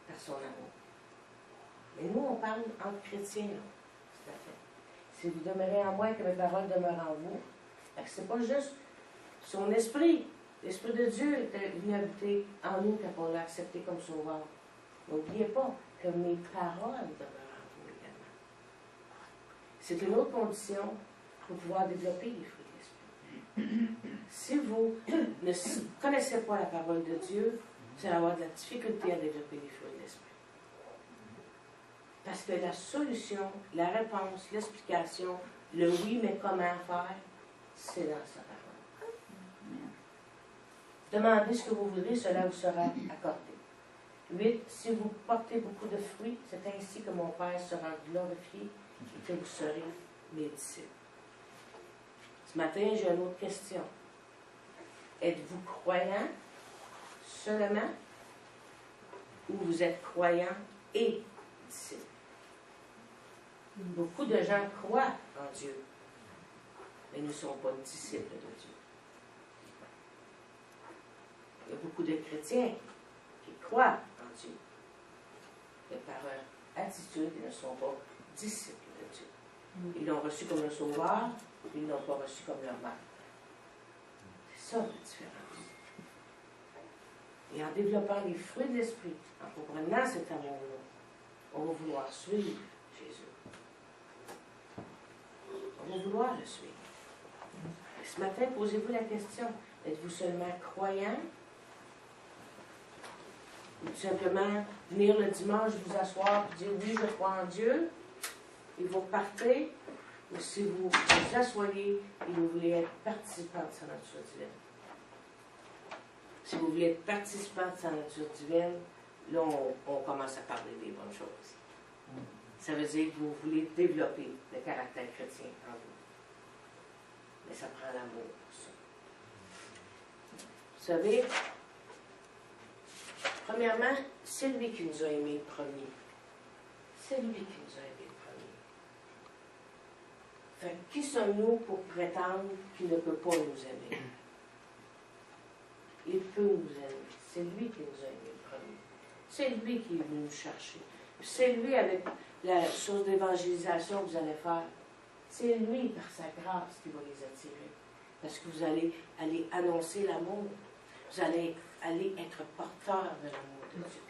S1: par son amour. Mais nous, on parle entre chrétiens, là. Tout à fait. Si vous demeurez en moi et que mes paroles demeurent en vous, ce n'est pas juste son esprit. L'Esprit de Dieu est venu habiter en nous quand on l'a accepté comme sauveur. N'oubliez pas que mes paroles demeurent en vous également. C'est une autre condition pour pouvoir développer les fruits de l'Esprit. Si vous ne connaissez pas la parole de Dieu, vous allez avoir de la difficulté à développer les fruits de l'Esprit. Parce que la solution, la réponse, l'explication, le oui, mais comment faire, c'est dans sa parole. Demandez ce que vous voudrez, cela vous sera accordé. 8. Si vous portez beaucoup de fruits, c'est ainsi que mon Père sera glorifié et que vous serez mes disciples. Ce matin, j'ai une autre question. Êtes-vous croyant seulement ou vous êtes croyant et disciple? Beaucoup de gens croient en Dieu, mais ne sont pas disciples de Dieu. Il y a beaucoup de chrétiens qui croient en Dieu, mais par leur attitude, ils ne sont pas disciples de Dieu. Ils l'ont reçu comme le sauveur, ils ne l'ont pas reçu comme leur maître. C'est ça la différence. Et en développant les fruits de l'Esprit, en comprenant cet amour-là, on va vouloir suivre Jésus. On va vouloir le suivre. Et ce matin, posez-vous la question, êtes-vous seulement croyant? Ou tout simplement venir le dimanche, vous asseoir et dire oui, je crois en Dieu, et vous repartez, ou si vous vous asseyez et vous voulez être participant de sa nature divine. Si vous voulez être participant de sa nature divine, là, on commence à parler des bonnes choses. Ça veut dire que vous voulez développer le caractère chrétien en vous. Mais ça prend l'amour pour ça. Vous savez, premièrement, c'est lui qui nous a aimés le premier. C'est lui qui nous a aimés le premier. Fait que qui sommes-nous pour prétendre qu'il ne peut pas nous aimer? Il peut nous aimer. C'est lui qui nous a aimés le premier. C'est lui qui est venu nous chercher. C'est lui, avec la chose d'évangélisation que vous allez faire, c'est lui, par sa grâce, qui va les attirer. Parce que vous allez aller annoncer l'amour. Vous allez aller être porteur de l'amour de Dieu.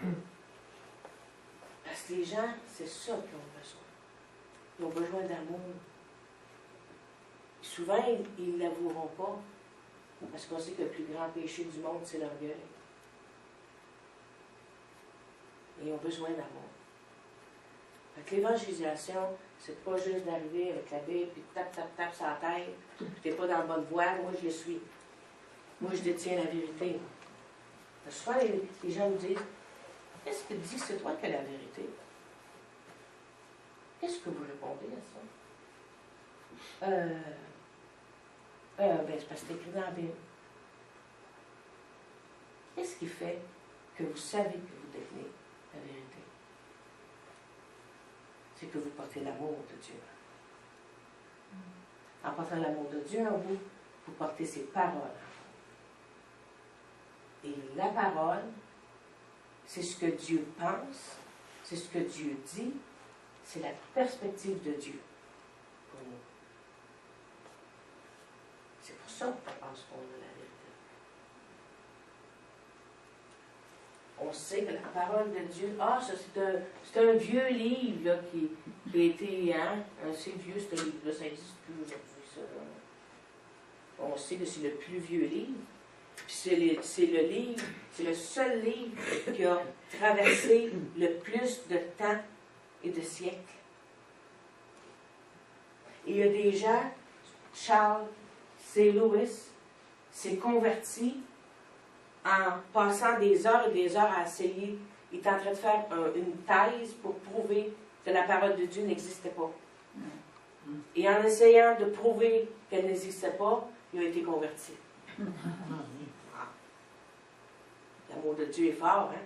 S1: Parce que les gens, c'est ça qu'ils ont besoin. Ils ont besoin d'amour. Souvent, ils ne l'avoueront pas. Parce qu'on sait que le plus grand péché du monde, c'est l'orgueil. Et ils ont besoin d'amour. Fait que l'évangélisation, c'est pas juste d'arriver avec la Bible, puis tap, tap, tap sur la tête, puis t'es pas dans la bonne voie, moi je le suis. Moi je détiens la vérité. Parce que souvent les gens me disent, qu'est-ce que dit, c'est toi qui as la vérité? Qu'est-ce que vous répondez à ça? Ben, c'est parce que c'est écrit dans la Bible. Qu'est-ce qui fait que vous savez que vous détenez la vérité? C'est que vous portez l'amour de Dieu. En portant l'amour de Dieu en vous, vous portez ses paroles. Et la parole, c'est ce que Dieu pense, c'est ce que Dieu dit, c'est la perspective de Dieu pour nous. C'est pour ça qu'on pense qu'on a la vérité. On sait que la parole de Dieu, ça c'est un vieux livre là, qui a été, assez vieux ce livre-là, ça n'existe plus aujourd'hui, ça. Là. On sait que c'est le plus vieux livre, puis c'est le seul livre qui a traversé le plus de temps et de siècles. Et il y a des gens, Charles C. Lewis s'est converti en passant des heures et des heures à essayer. Il est en train de faire une thèse pour prouver que la parole de Dieu n'existait pas. Et en essayant de prouver qu'elle n'existait pas, il a été converti. L'amour de Dieu est fort, hein?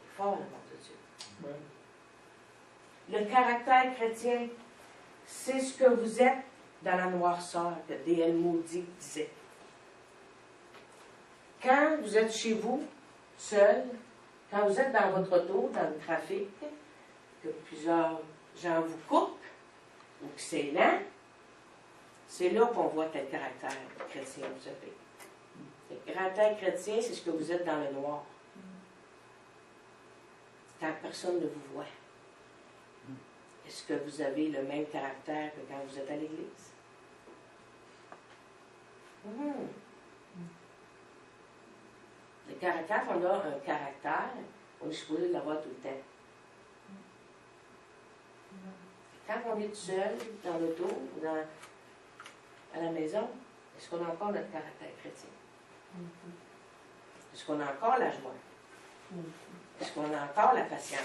S1: Il est fort, l'amour de Dieu. Le caractère chrétien, c'est ce que vous êtes dans la noirceur, que D.L. Moody disait. Quand vous êtes chez vous, seul, quand vous êtes dans votre auto, dans le trafic, que plusieurs gens vous coupent, ou que c'est lent, c'est là qu'on voit quel caractère chrétien vous avez. Le caractère chrétien, c'est ce que vous êtes dans le noir. Quand personne ne vous voit. Est-ce que vous avez le même caractère que quand vous êtes à l'église? Le caractère, on a un caractère, on est supposé l'avoir tout le temps. Quand on est seul, dans l'auto, ou à la maison, est-ce qu'on a encore notre caractère chrétien? Est-ce qu'on a encore la joie? Est-ce qu'on a encore la patience?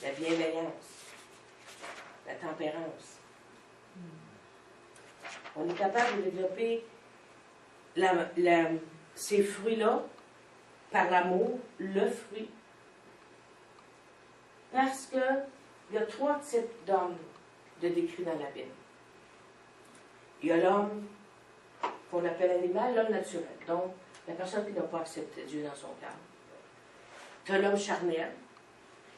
S1: La bienveillance? La tempérance? On est capable de développer ces fruits-là par l'amour, le fruit. Parce que il y a 3 types d'hommes de décrits dans la Bible. Il y a l'homme qu'on appelle animal, l'homme naturel, donc la personne qui n'a pas accepté Dieu dans son cœur. Tu as l'homme charnel,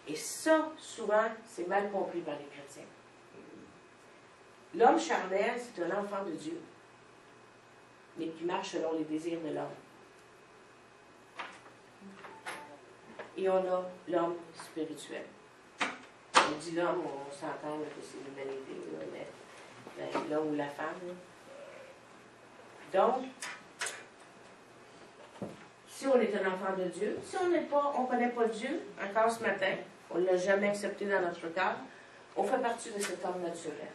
S1: et ça, souvent, c'est mal compris par les chrétiens. L'homme charnel, c'est un enfant de Dieu, mais qui marche selon les désirs de l'homme. Et on a l'homme spirituel. On dit l'homme, on s'entend que c'est l'humanité, mais l'homme ou la femme. Là. Donc, si on est un enfant de Dieu, si on ne connaît pas Dieu, encore ce matin, on ne l'a jamais accepté dans notre cœur, on fait partie de cet homme naturel.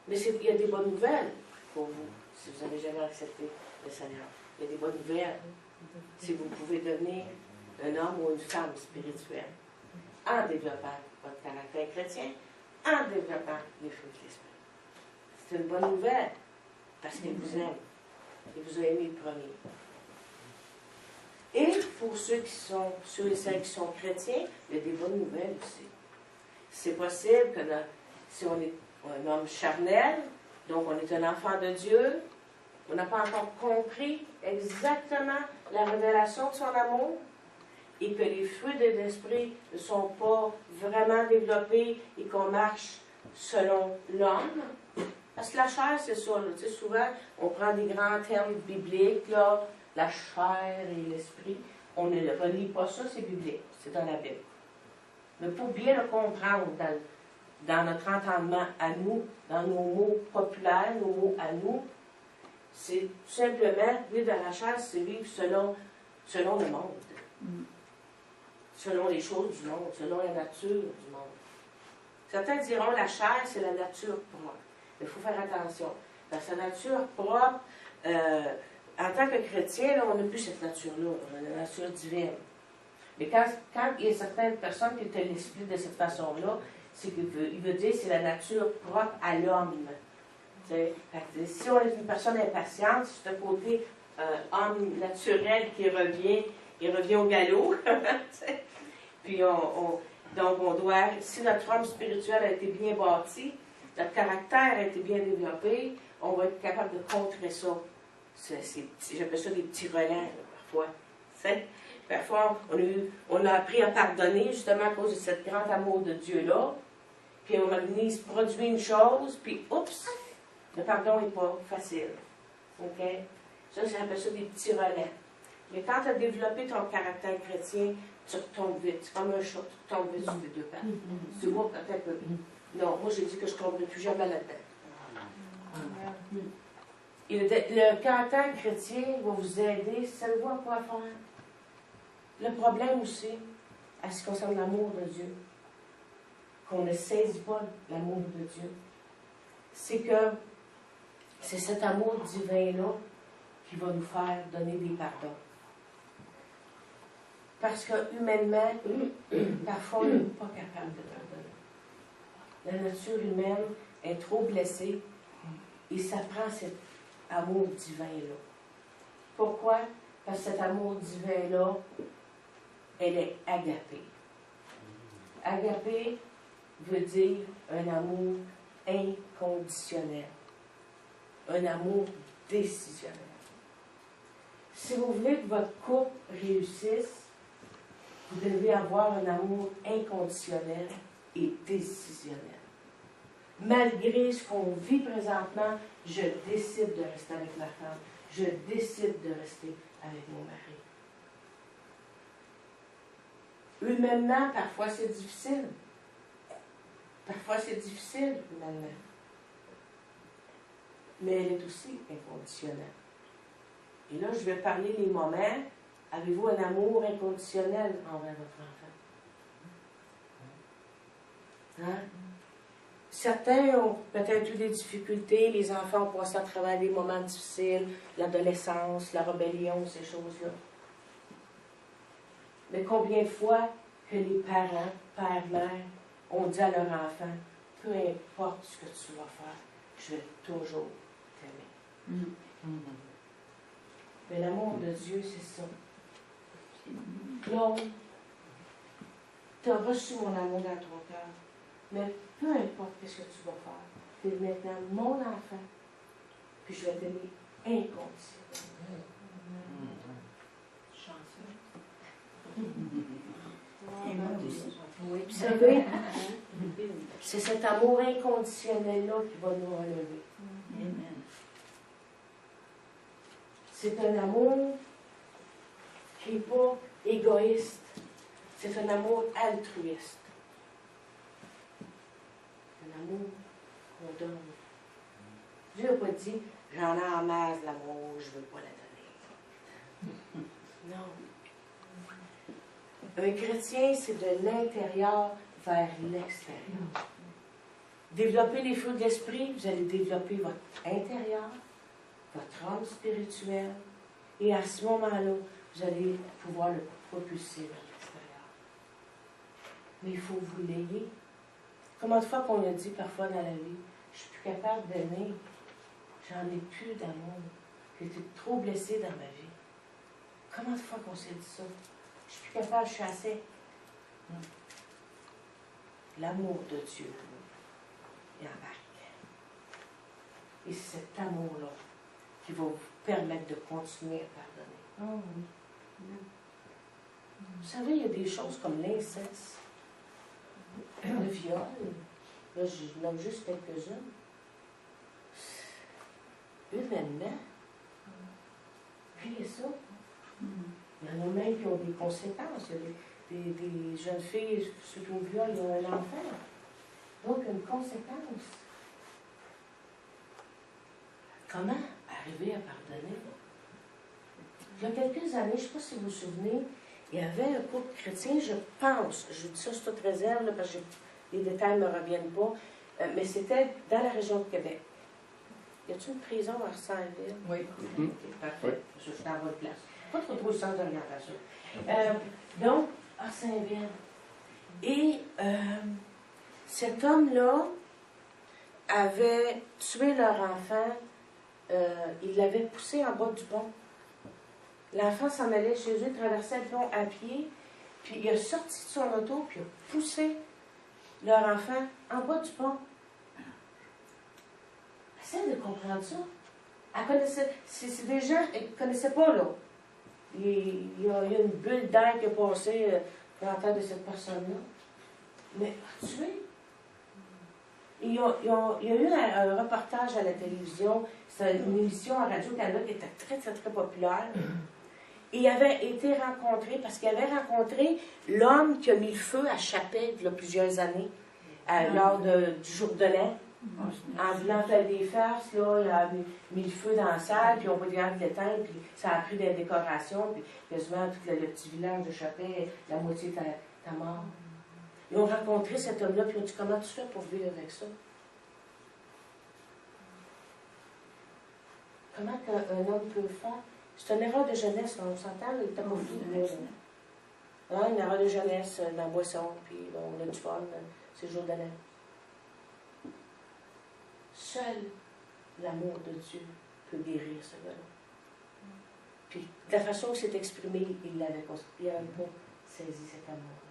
S1: Mais il y a des bonnes nouvelles pour vous, si vous n'avez jamais accepté le Seigneur. Il y a des bonnes nouvelles. Si vous pouvez devenir un homme ou une femme spirituelle, en développant votre caractère chrétien, en développant les fruits de l'esprit. C'est une bonne nouvelle, parce qu'il vous aime. Il vous a aimé le premier. Et pour ceux et celles qui sont chrétiens, il y a des bonnes nouvelles aussi. C'est possible que si on est un homme charnel, donc on est un enfant de Dieu, on n'a pas encore compris exactement la révélation de son amour, et que les fruits de l'esprit ne sont pas vraiment développés et qu'on marche selon l'homme. Parce que la chair, c'est ça. Tu sais, souvent, on prend des grands termes bibliques, là, la chair et l'esprit. On ne relie pas ça, c'est biblique. C'est dans la Bible. Mais pour bien le comprendre dans notre entendement à nous, dans nos mots populaires, nos mots à nous, c'est tout simplement, vivre dans la chair, c'est vivre selon le monde. selon les choses du monde, selon la nature du monde. Certains diront la chair, c'est la nature propre. Il faut faire attention. Parce que la nature propre, en tant que chrétien, là, on n'a plus cette nature-là, on a la nature divine. Mais quand il y a certaines personnes qui te l'expliquent de cette façon-là, c'est qu'il veut dire que c'est la nature propre à l'homme. Si on est une personne impatiente, c'est ce côté homme naturel qui revient, il revient au galop. Puis donc on doit, si notre homme spirituel a été bien bâti, notre caractère a été bien développé, on va être capable de contrer ça. J'appelle ça des petits relents, là, parfois. Parfois, on a appris à pardonner, justement à cause de ce grand amour de Dieu-là. Puis à un moment donné, il se produit une chose, puis oups, le pardon n'est pas facile. OK? Ça, j'appelle ça des petits relents. Mais quand tu as développé ton caractère chrétien, tu retombes vite. C'est comme un chat, tu retombes vite sur les deux pattes. Tu vois peut-être que... Non, moi j'ai dit que je ne tomberai plus jamais là-dedans. Et le caractère chrétien va vous aider, savez-vous à quoi faire? Le problème aussi, à ce qui concerne l'amour de Dieu, qu'on ne saisit pas l'amour de Dieu, c'est que c'est cet amour divin-là qui va nous faire donner des pardons. Parce que humainement, parfois on n'est pas capable de pardonner. La nature humaine est trop blessée et ça prend cet amour divin-là. Pourquoi? Parce que cet amour divin-là, elle est agapée. Agapée veut dire un amour inconditionnel. Un amour décisionnel. Si vous voulez que votre couple réussisse, vous devez avoir un amour inconditionnel et décisionnel. Malgré ce qu'on vit présentement, je décide de rester avec ma femme. Je décide de rester avec mon mari. Humainement, parfois c'est difficile. Parfois c'est difficile, humainement. Mais elle est aussi inconditionnelle. Et là, je vais parler les moments. Avez-vous un amour inconditionnel envers votre enfant? Hein? Certains ont peut-être eu des difficultés. Les enfants ont passé à travers des moments difficiles, l'adolescence, la rébellion, ces choses-là. Mais combien de fois que les parents, père, mère, ont dit à leur enfant, peu importe ce que tu vas faire, je vais toujours t'aimer. Mais l'amour de Dieu, c'est ça. Claude, tu as reçu mon amour dans ton cœur, mais peu importe ce que tu vas faire, tu es maintenant mon enfant, puis je vais t'aimer inconditionnellement. Oui, vous savez, c'est cet amour inconditionnel-là qui va nous relever. C'est un amour qui n'est pas égoïste. C'est un amour altruiste. Un amour qu'on donne. Dieu n'a pas dit, j'en ai en masse de l'amour, je ne veux pas la donner. Non. Un chrétien, c'est de l'intérieur vers l'extérieur. Développer les fruits de l'esprit, vous allez développer votre intérieur, votre âme spirituelle, et à ce moment-là, vous allez pouvoir le propulser vers l'extérieur. Mais il faut que vous l'ayez. Combien de fois qu'on a dit parfois dans la vie, je suis plus capable d'aimer, j'en ai plus d'amour, j'ai été trop blessée dans ma vie. Combien de fois qu'on s'est dit ça? Je suis plus capable, je suis assez. L'amour de Dieu, il embarque. Et c'est cet amour-là qui va vous permettre de continuer à pardonner. Vous savez, il y a des choses comme l'inceste, le viol. Là, je nomme juste quelques-unes. Humainement, priez ça. Il y en a même qui ont des conséquences. Il y a des jeunes filles, ceux qui ont viol, ils ont un enfant. Donc, une conséquence. Comment arriver à pardonner? Il y a quelques années, je ne sais pas si vous vous souvenez, il y avait un couple chrétien, je pense, je dis ça sous toute réserve, là, parce que les détails ne me reviennent pas, mais c'était dans la région de Québec. Y a-t-il une prison à Arsenville?
S2: Oui.
S1: Ok, parfait. Je suis dans votre place. Pas trop le centre d'orientation. Donc, Arsenville. Et cet homme-là avait tué leur enfant. Il l'avait poussé en bas du pont. L'enfant s'en allait chez eux, traversait le pont à pied, puis il a sorti de son auto, puis il a poussé leur enfant en bas du pont. Essaye de comprendre ça. Elle connaissait, c'est des gens qu'elle ne connaissait pas, là. Il y a une bulle d'air qui est passée dans la tête de cette personne-là. Mais tué. Il y a eu un reportage à la télévision, c'est une émission à Radio-Canada qui était très, très, très populaire. Et il avait été rencontré, parce qu'il avait rencontré l'homme qui a mis le feu à Chapet il y a plusieurs années, lors du jour de l'an. En voulant faire des farces, là, il a mis le feu dans la salle, puis on va dire de l'éteindre, puis ça a pris des décorations, puis quasiment tout le petit village de Chapet, la moitié est mort. Ils ont rencontré cet homme-là, puis ils ont dit, comment tu fais pour vivre avec ça? Comment un homme peut faire? C'est une erreur de jeunesse, on s'entend, il était pas fou. Une erreur de jeunesse dans la boisson, puis on a du fun, c'est le jour de l'année. Seul l'amour de Dieu peut guérir ce gars-là. Puis, de la façon où c'est exprimé, il n'avait pas saisi cet amour-là.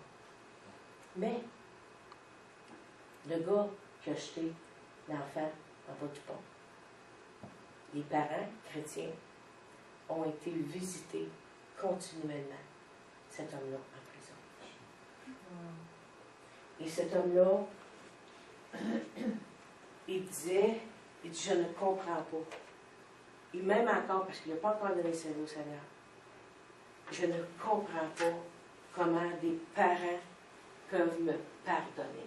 S1: Mais, le gars qui a jeté l'enfant en bas du pont, les parents chrétiens ont été visités continuellement cet homme-là en prison. Et cet homme-là, il dit, je ne comprends pas. Et même encore, parce qu'il n'a pas encore donné sa vie au Seigneur, je ne comprends pas comment des parents peuvent me pardonner.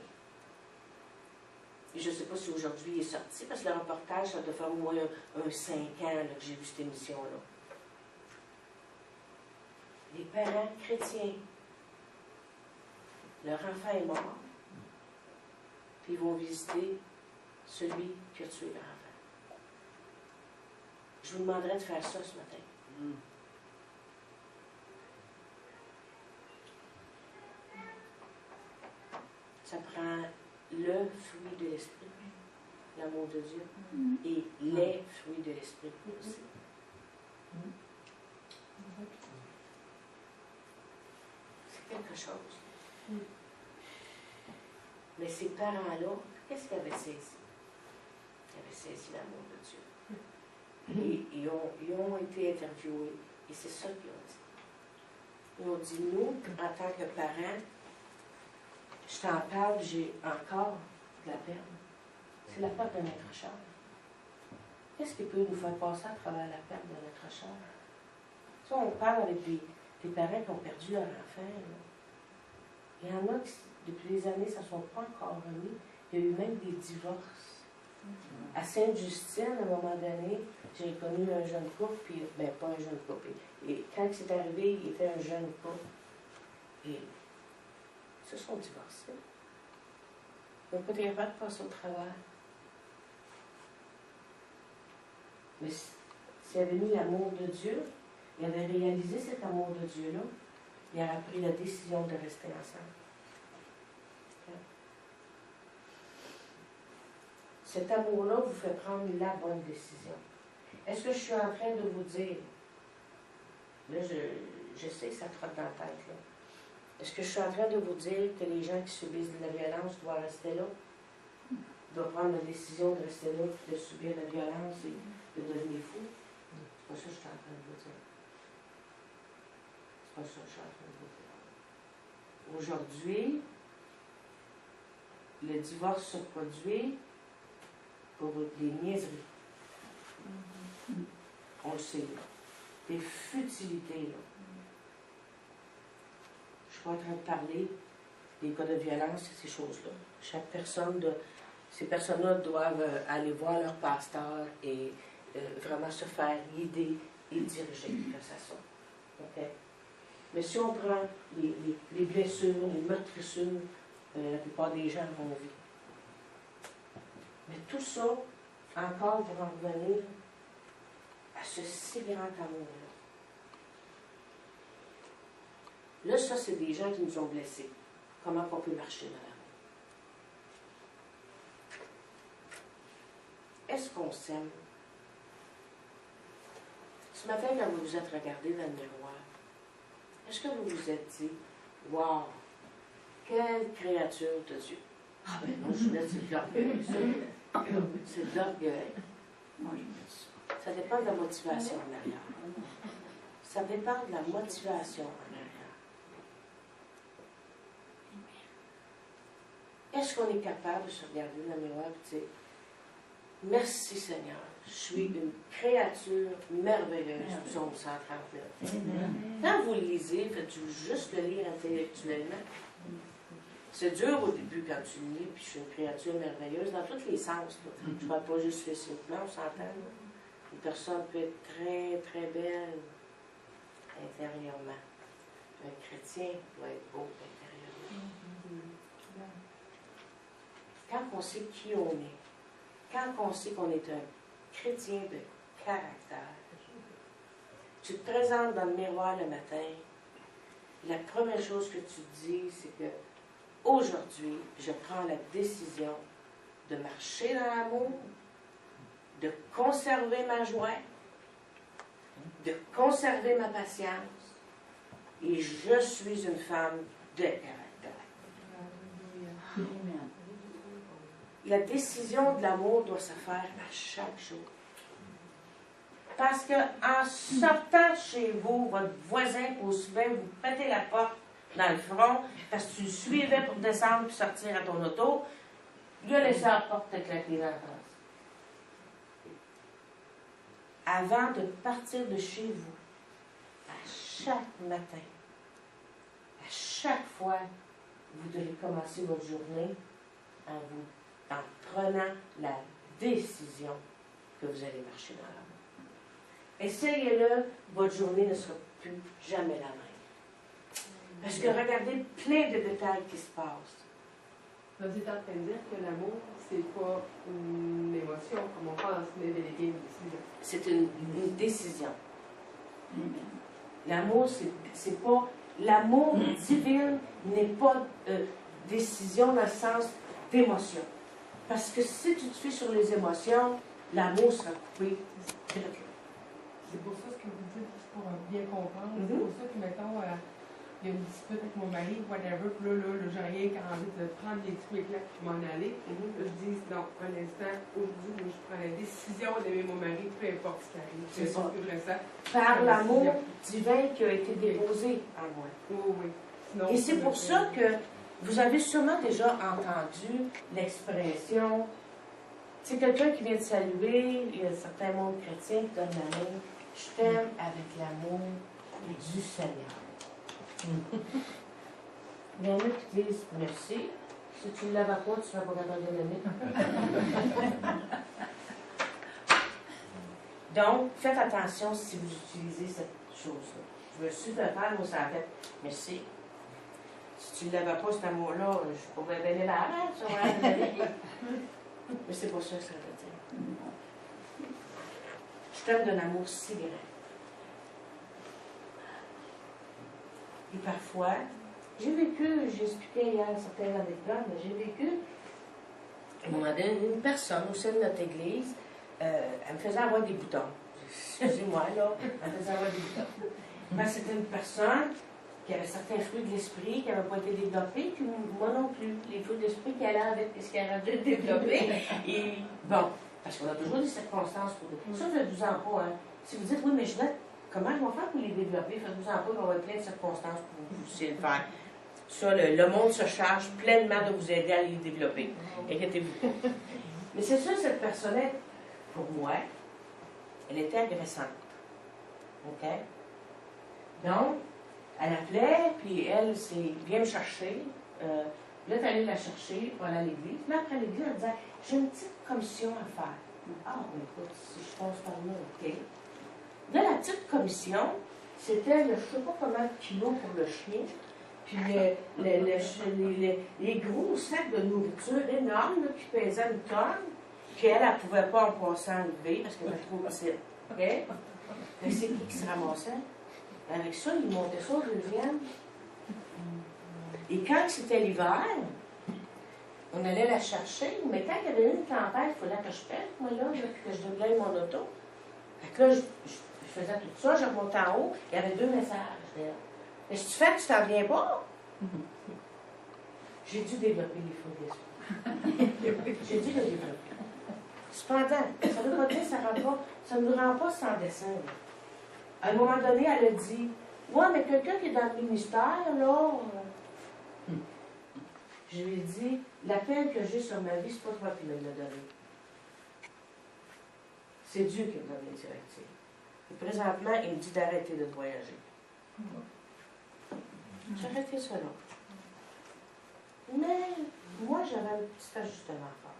S1: Et je ne sais pas si aujourd'hui il est sorti, parce que le reportage, ça doit faire au moins un 5 ans là, que j'ai vu cette émission-là. Les parents chrétiens, leur enfant est mort, puis ils vont visiter celui qui a tué leur enfant. Je vous demanderais de faire ça ce matin. Ça prend le fruit de l'esprit, l'amour de Dieu, et les fruits de l'esprit aussi. C'est quelque chose. Mais ces parents-là, qu'est-ce qu'ils avaient saisi? Ils avaient saisi l'amour de Dieu. Et ils ont été interviewés, et c'est ça qu'ils ont dit. Ils ont dit, nous, en tant que parents, je t'en parle, j'ai encore de la peine. C'est la perte de notre chair. Qu'est-ce qui peut nous faire passer à travers la perte de notre chair? Ça, on parle avec des parents qui ont perdu leur enfant. Là. Il y en a qui, depuis des années, ça ne sont pas encore remis. Il y a eu même des divorces. À Sainte-Justine, à un moment donné, j'ai connu un jeune couple, puis, ben pas un jeune couple. Et quand c'est arrivé, il était un jeune couple. Et ils se sont divorcés. Ils n'ont pas été capables de passer au travail. Mais s'il avait mis l'amour de Dieu, il avait réalisé cet amour de Dieu-là, il aurait pris la décision de rester ensemble. Cet amour-là vous fait prendre la bonne décision. Est-ce que je suis en train de vous dire, là je sais que ça trotte dans la tête, là. Est-ce que je suis en train de vous dire que les gens qui subissent de la violence doivent rester là? Doivent prendre la décision de rester là, de subir la violence et de devenir fou? C'est pas ça que je suis en train de vous dire. C'est pas ça que je suis en train de vous dire. Aujourd'hui, le divorce se produit pour des niaiseries. On le sait, là. Des futilités, là. Je suis pas en train de parler des cas de violence et ces choses-là. Chaque personne ces personnes-là doivent aller voir leur pasteur et vraiment se faire guider et diriger face à ça. OK? Mais si on prend les blessures, les meurtrissures, la plupart des gens vont vivre. Mais tout ça, encore pour en revenir à ce si grand amour-là. Là, ça, c'est des gens qui nous ont blessés. Comment on peut marcher dans l'amour? Est-ce qu'on s'aime? Ce matin, quand vous vous êtes regardé dans le miroir, est-ce que vous vous êtes dit, wow, quelle créature de Dieu? Ah ben non, je me dis, c'est de l'orgueil, ça. C'est de l'orgueil. Moi, je me dis ça. Ça dépend de la motivation en arrière. Ça dépend de la motivation en arrière. Est-ce qu'on est capable de se regarder dans le miroir et de dire, merci Seigneur, je suis une créature merveilleuse, psaume 139. Quand vous le lisez, faites-vous juste le lire intellectuellement. C'est dur au début quand tu le lis, puis je suis une créature merveilleuse dans tous les sens. Je ne parle pas juste physiquement, on s'entend. Une personne peut être très, très belle intérieurement. Un chrétien doit être beau intérieurement. Quand on sait qui on est, quand on sait qu'on est un chrétien de caractère, tu te présentes dans le miroir le matin, la première chose que tu dis, c'est que aujourd'hui, je prends la décision de marcher dans l'amour, de conserver ma joie, de conserver ma patience, et je suis une femme de caractère. La décision de l'amour doit se faire à chaque jour. Parce qu'en sortant chez vous, votre voisin au souper, vous pétez la porte dans le front, parce que tu le suivais pour descendre et sortir à ton auto, il a laissé la porte te claquer dans la face. Avant de partir de chez vous, à chaque matin, à chaque fois, vous devez commencer votre journée en prenant la décision que vous allez marcher dans l'amour. Essayez-le, votre journée ne sera plus jamais la même. Parce que regardez plein de détails qui se passent.
S3: Donc, vous êtes en train de dire que l'amour, c'est pas une émotion, comme on pense, mais déléguer une décision.
S1: C'est une décision. L'amour, c'est pas... L'amour divin n'est pas décision dans le sens d'émotion. Parce que si tu te fais sur les émotions, l'amour sera coupé.
S3: C'est pour ça ce que vous dites, juste pour bien comprendre. C'est pour ça que, mettons, il y a une dispute avec mon mari, whatever, puis là, j'ai rien qu'à envie de prendre les trucs là et m'en aller. Là, je dis, non, un instant, aujourd'hui, je prends la décision d'aimer mon mari, peu importe ce qui arrive.
S1: C'est ça.
S3: Ça.
S1: Par l'amour divin qui a été déposé en moi.
S3: Oui. Sinon,
S1: et c'est pour ça que vous avez sûrement déjà entendu l'expression, c'est quelqu'un qui vient te saluer, il y a certains mondes chrétiens qui donnent la main, je t'aime avec l'amour du Seigneur. Il y en a qui disent merci, si tu ne l'avais pas, tu ne serais pas capable de l'aimer. Donc, faites attention si vous utilisez cette chose-là. Je me suis fait faire, moi, ça a fait merci. Si tu ne l'avais pas, cet amour-là, je pourrais donner la règle, ça va donner. Mais c'est pas ça que ça veut dire. Je t'aime d'un amour si grand. Et parfois, j'ai expliqué hier certaines anecdotes, mais j'ai vécu, à un moment donné, une personne au sein de notre église, elle me faisait avoir des boutons. Excusez-moi, là, elle me faisait avoir des boutons. Ben, c'était une personne qui avait certains fruits de l'esprit qui n'avaient pas été développés, puis moi non plus. Les fruits de l'esprit qui allaient avec ce qui avait été développé. Et bon, parce qu'on a toujours des circonstances pour ça, faites-vous en pas. Hein. Si vous dites, oui, mais comment je vais faire pour les développer, faites-vous en pas, il va y avoir plein de circonstances pour vous puissiez le faire. Ça, le monde se charge pleinement de vous aider à les développer. Inquiétez-vous pas. Mais c'est sûr, cette personne-là, pour moi, elle était agressante. OK? Donc, elle appelait, puis elle, viens me chercher. Là, tu es allé la chercher pour aller à l'église. Mais après l'église, elle disait, j'ai une petite commission à faire. Ah, mais écoute, si je passe par là, OK. Là, la petite commission, c'était, je ne sais pas combien de kilos pour le chien, puis les gros sacs de nourriture énormes là, qui pesaient une tonne, qu'elle ne pouvait pas en passant enlever parce qu'elle était trop petite. OK? Mais c'est qui se ramassait? Avec ça, ils montaient ça au deuxième. Et quand c'était l'hiver, on allait la chercher, mais quand il y avait une tempête, il fallait que je pète, moi, là, puis que je déblaye mon auto. Fait que là, je faisais tout ça, je remontais en haut, il y avait 2 messages d'elle. Qu'est-ce que tu fais? Tu t'en viens pas? J'ai dû développer les faux d'esprit. J'ai dû le développer. Cependant, ça ne veut pas dire que ça ne nous rend pas sans dessin. À un moment donné, elle a dit, ouais, mais quelqu'un qui est dans le ministère, là. Je lui ai dit, l'appel que j'ai sur ma vie, c'est pas toi qui me l'a donné. C'est Dieu qui me donne les directives. Et présentement, il me dit d'arrêter de voyager. J'ai arrêté ça là. Mais moi, j'avais un petit ajustement à faire.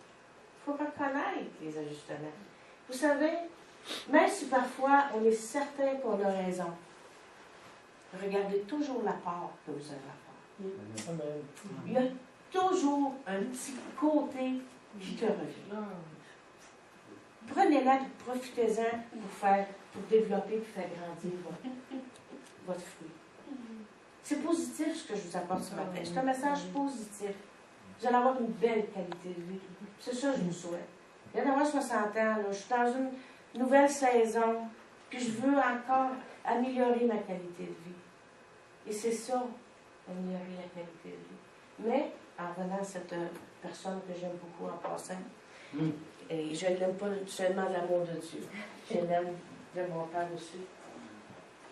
S1: Il faut reconnaître les ajustements. Vous savez, même si parfois on est certain qu'on a raison, regardez toujours la part que vous avez à faire. Il y a toujours un petit côté qui te revient. Prenez-la, profitez-en pour développer et faire grandir votre fruit. C'est positif ce que je vous apporte ce matin. C'est un message positif. Vous allez avoir une belle qualité de vie. C'est ça que je vous souhaite. Je viens d'avoir 60 ans, là. Je suis dans une nouvelle saison, puis je veux encore améliorer ma qualité de vie. Et c'est ça, améliorer la qualité de vie. Mais, en venant à cette personne que j'aime beaucoup en passant, et je ne l'aime pas seulement de l'amour de Dieu, je l'aime de mon Père aussi.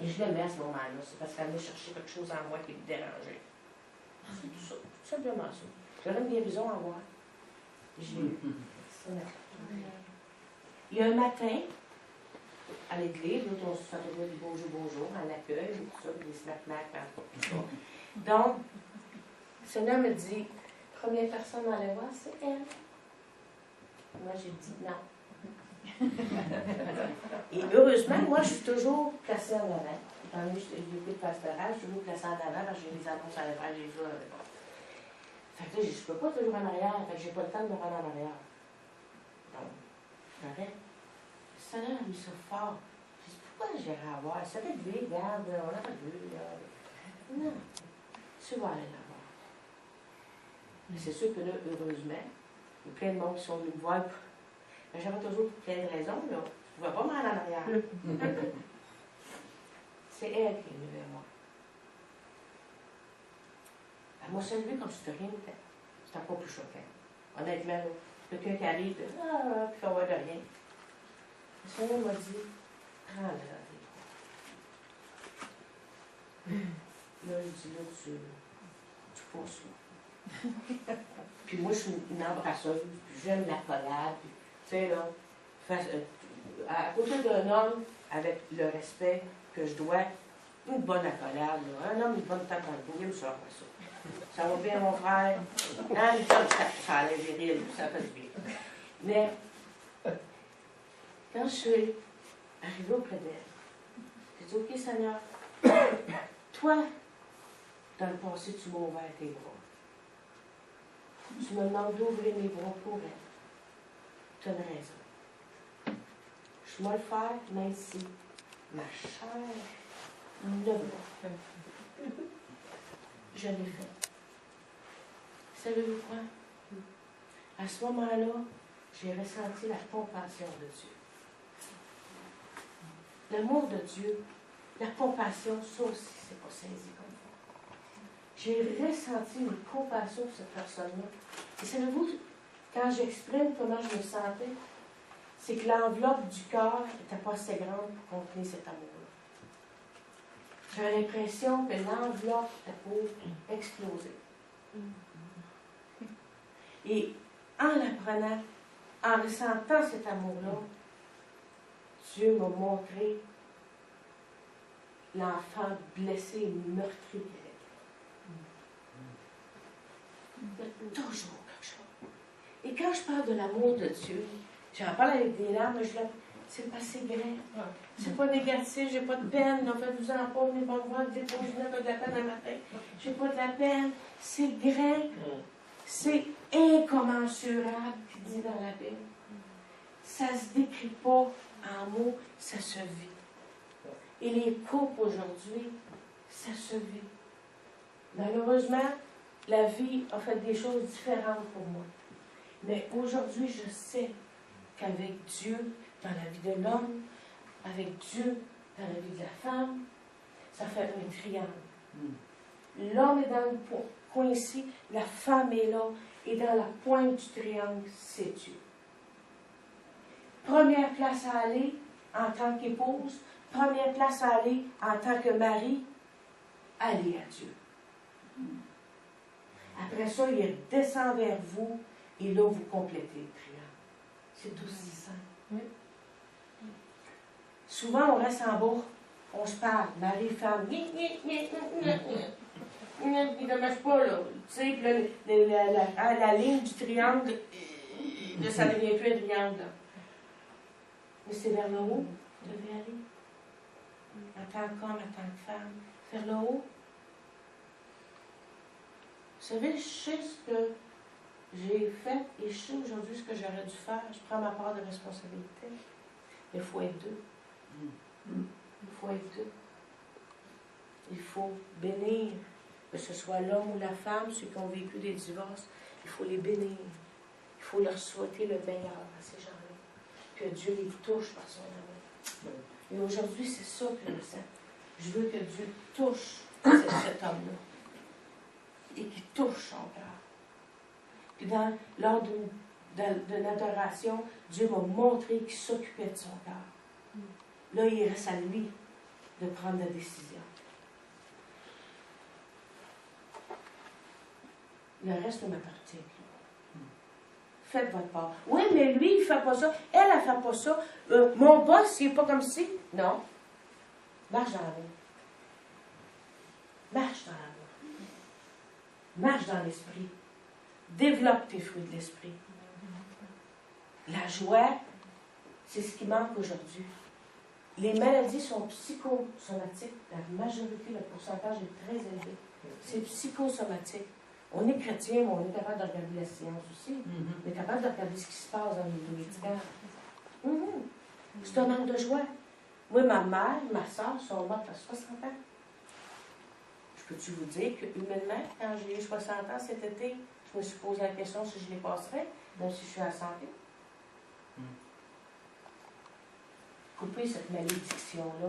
S1: Et je l'aimais à ce moment-là, c'est parce qu'elle venait chercher quelque chose en moi qui me dérangeait. C'est tout ça, tout simplement ça. J'aurais une guérison à voir. Je l'ai eu. Il y a un matin, à l'église, on se fait des bonjour, à l'accueil, tout ça, des snack-nack, tout ça. Donc, ce Seigneur me dit, première personne à aller voir, c'est elle. Moi, j'ai dit non. Et heureusement, moi, je suis toujours placée en avant. Étant donné que j'ai été pastorale, je suis toujours placée en avant parce que j'ai des annonces à faire, j'ai ça. Fait que là, je ne peux pas toujours en arrière, fait que j'ai pas le temps de me rendre en arrière. Donc, j'arrête. Le Seigneur a mis ça fort. Je dis, pourquoi j'irai à voir? Ça fait de vie, regarde, on n'a pas de vue, là. Non, tu vas aller la voir. C'est sûr que là, heureusement, il y a plein de monde qui sont venus me voir. Mais j'avais toujours plein de raisons, là. Je ne pouvais pas m'en aller en arrière. C'est elle qui est venue vers moi. Elle m'a salué comme si de rien n'était. C'était encore plus choquant. Honnêtement, là, quelqu'un qui arrive, puis on voit de rien. Le Seigneur m'a dit, prends-le dans tes bras. Là, il dit, là, tu pousses, là. Puis moi, je suis une embrasseuse, puis j'aime l'accolade, puis, tu sais, là, à côté d'un homme, avec le respect que je dois, une bonne accolade, là. Un homme, une bonne tape dans le dos, il me sort pas ça. Ça va bien, mon frère? Hein, les hommes, ça allait viril, ça fait du bien. Mais, quand je suis arrivée auprès d'elle, j'ai dit, OK, Seigneur, toi, dans le passé, tu m'as ouvert tes bras. Tu me demandes d'ouvrir mes bras pour elle. Tu as une raison. Je vais le faire, même si ma chair ne veut pas. Je l'ai fait. Savez-vous quoi? À ce moment-là, j'ai ressenti la compassion de Dieu. L'amour de Dieu, la compassion, ça aussi, c'est pas saisi comme ça. J'ai ressenti une compassion pour cette personne-là. Et savez-vous, quand j'exprime comment je me sentais, c'est que l'enveloppe du cœur n'était pas assez grande pour contenir cet amour-là. J'avais l'impression que l'enveloppe était pour exploser. Et en l'apprenant, en ressentant cet amour-là, Dieu m'a montré l'enfant blessé et meurtri qu'il était. Il y a toujours quelque chose. Et quand je parle de l'amour de Dieu, j'en parle avec des larmes, c'est pas si grand. C'est pas négatif, j'ai pas de peine. En fait, vous en pas, venez pas me voir, dites, oh, je n'ai pas de la peine un matin. J'ai pas de la peine. C'est grand. C'est incommensurable, qui dit dans la Bible. Ça se décrit pas en mots, ça se vit. Et les couples aujourd'hui, ça se vit. Malheureusement, la vie a fait des choses différentes pour moi. Mais aujourd'hui, je sais qu'avec Dieu, dans la vie de l'homme, avec Dieu, dans la vie de la femme, ça fait un triangle. L'homme est dans le coin ici, la femme est là, et dans la pointe du triangle, c'est Dieu. Première place à aller en tant qu'épouse, première place à aller en tant que mari, allez à Dieu. Après ça, il descend vers vous, et là, vous complétez le triangle. C'est aussi simple.
S3: Oui.
S1: Souvent, on reste en bas, on se parle, mari, femme, il ne marche pas, là. Tu sais, puis la ligne du triangle, là, ça ne devient plus un triangle, là. Mais c'est vers le haut que vous devez aller. En tant qu'homme, en tant que femme. Vers le haut. Vous savez, je sais ce que j'ai fait et je sais aujourd'hui ce que j'aurais dû faire. Je prends ma part de responsabilité. Mais il faut être deux. Il faut être deux. Il faut bénir, que ce soit l'homme ou la femme, ceux qui ont vécu des divorces, il faut les bénir. Il faut leur souhaiter le meilleur à ces gens-là. Que Dieu les touche par son amour. Et aujourd'hui, c'est ça que je sens. Je veux que Dieu touche cet homme-là. Et qu'il touche son cœur. Puis lors d'une adoration, Dieu m'a montré qu'il s'occupait de son cœur. Là, il reste à lui de prendre la décision. Le reste m'appartient. Faites votre part. Oui, mais lui, il ne fait pas ça. Elle ne fait pas ça. Mon boss, il n'est pas comme ci. Non. Marche dans l'amour. Marche dans l'amour. Marche dans l'esprit. Développe tes fruits de l'esprit. La joie, c'est ce qui manque aujourd'hui. Les maladies sont psychosomatiques. La majorité, le pourcentage est très élevé. C'est psychosomatique. On est chrétien, mais on est capable de regarder la science aussi. On est capable de regarder ce qui se passe dans le milieu médical. C'est un manque de joie. Moi, ma mère, ma soeur sont mortes à 60 ans. Je peux-tu vous dire que humainement, quand j'ai eu 60 ans cet été, je me suis posé la question si je les passerais, même si je suis à la santé. Couper cette malédiction-là.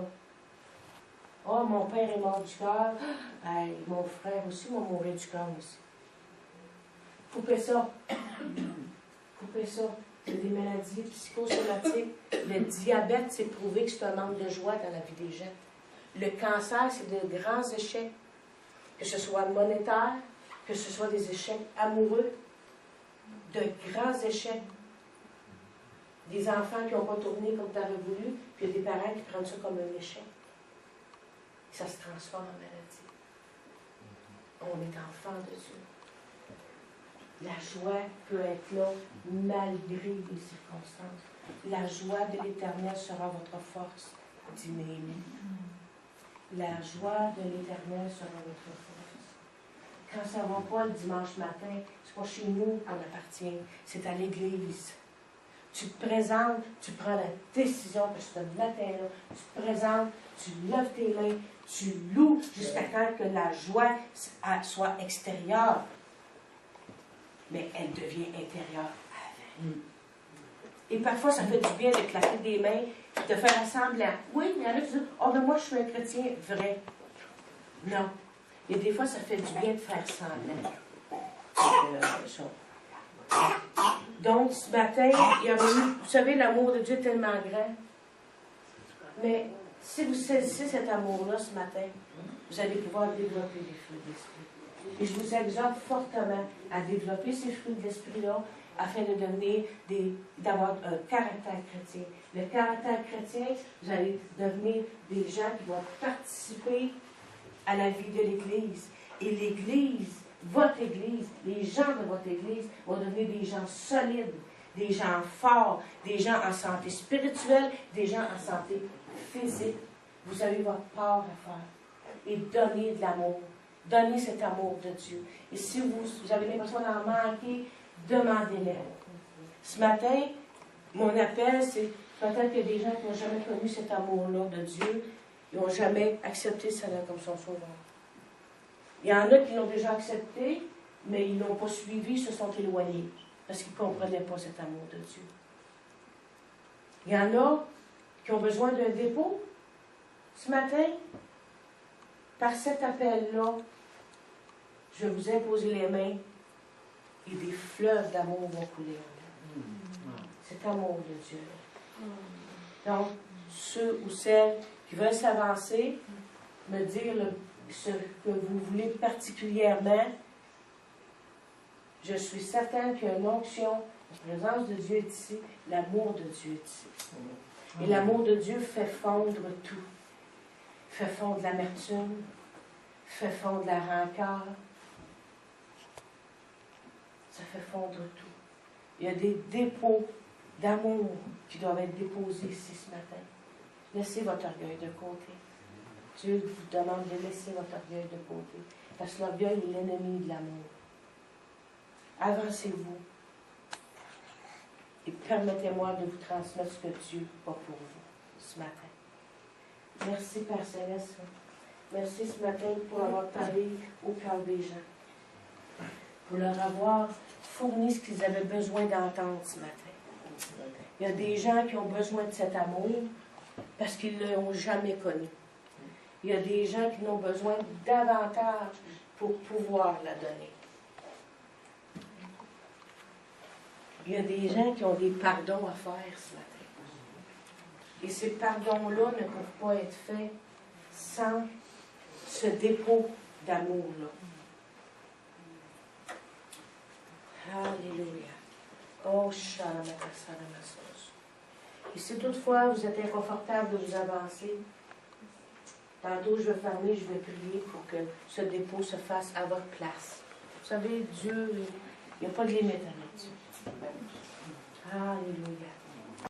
S1: Oh, mon père est mort du cœur. Hey, mon frère aussi va mourir du cœur aussi. Coupez ça. Coupez ça. C'est des maladies psychosomatiques. Le diabète, c'est prouvé que c'est un manque de joie dans la vie des gens. Le cancer, c'est de grands échecs. Que ce soit monétaire, que ce soit des échecs amoureux, de grands échecs. Des enfants qui n'ont pas tourné comme tu aurais voulu, puis il y a des parents qui prennent ça comme un échec. Et ça se transforme en maladie. On est enfant de Dieu. La joie peut être là malgré les circonstances. La joie de l'Éternel sera votre force, dit Néhémie. La joie de l'Éternel sera votre force. Quand ça ne va pas le dimanche matin, c'est pas chez nous qu'on appartient, c'est à l'Église. Tu te présentes, tu prends la décision que ce matin-là, tu te présentes, tu lèves tes mains, tu loues jusqu'à temps que la joie soit extérieure. Mais elle devient intérieure avant. Et parfois, ça fait du bien de claquer des mains, de faire semblant. Oui, mais il y en a qui disent, oh, mais moi, je suis un chrétien vrai. Non. Et des fois, ça fait du bien de faire semblant. Donc, ce matin, il y a eu, vous savez, l'amour de Dieu est tellement grand. Mais si vous saisissez cet amour-là ce matin, vous allez pouvoir développer les fruits de l'esprit. Et je vous exhorte fortement à développer ces fruits de l'esprit-là afin de d'avoir un caractère chrétien. Le caractère chrétien, vous allez devenir des gens qui vont participer à la vie de l'Église. Et l'Église, votre Église, les gens de votre Église vont devenir des gens solides, des gens forts, des gens en santé spirituelle, des gens en santé physique. Vous avez votre part à faire. Et donnez de l'amour. Donnez cet amour de Dieu. Et si vous avez l'impression d'en manquer, demandez-le. Ce matin, mon appel, c'est peut-être qu'il y a des gens qui n'ont jamais connu cet amour-là de Dieu. Ils n'ont jamais accepté le Seigneur comme son sauveur. Il y en a qui l'ont déjà accepté, mais ils ne l'ont pas suivi, se sont éloignés, parce qu'ils ne comprenaient pas cet amour de Dieu. Il y en a qui ont besoin d'un dépôt. Ce matin, par cet appel-là, je vais vous imposer les mains et des fleuves d'amour vont couler en vous. Cet amour de Dieu. Donc, ceux ou celles qui veulent s'avancer, me dire ce que vous voulez particulièrement, je suis certaine qu'il y a une onction, la présence de Dieu est ici, l'amour de Dieu est ici. Et l'amour de Dieu fait fondre tout. Fait fondre l'amertume, fait fondre la rancœur. Ça fait fondre tout. Il y a des dépôts d'amour qui doivent être déposés ici ce matin. Laissez votre orgueil de côté. Dieu vous demande de laisser votre orgueil de côté. Parce que l'orgueil est l'ennemi de l'amour. Avancez-vous. Et permettez-moi de vous transmettre ce que Dieu a pour vous ce matin. Merci, Père Céleste. Merci ce matin pour avoir parlé au cœur des gens. Pour leur avoir fourni ce qu'ils avaient besoin d'entendre ce matin. Il y a des gens qui ont besoin de cet amour parce qu'ils ne l'ont jamais connu. Il y a des gens qui n'ont besoin davantage pour pouvoir la donner. Il y a des gens qui ont des pardons à faire ce matin. Et ces pardons-là ne peuvent pas être faits sans ce dépôt d'amour-là. Alléluia. Oh, Shalamatasaramasos. Et si toutefois vous êtes inconfortable de vous avancer, tantôt je vais fermer, je vais prier pour que ce dépôt se fasse à votre place. Vous savez, Dieu, il n'y a pas de limite à notre Dieu. Alléluia.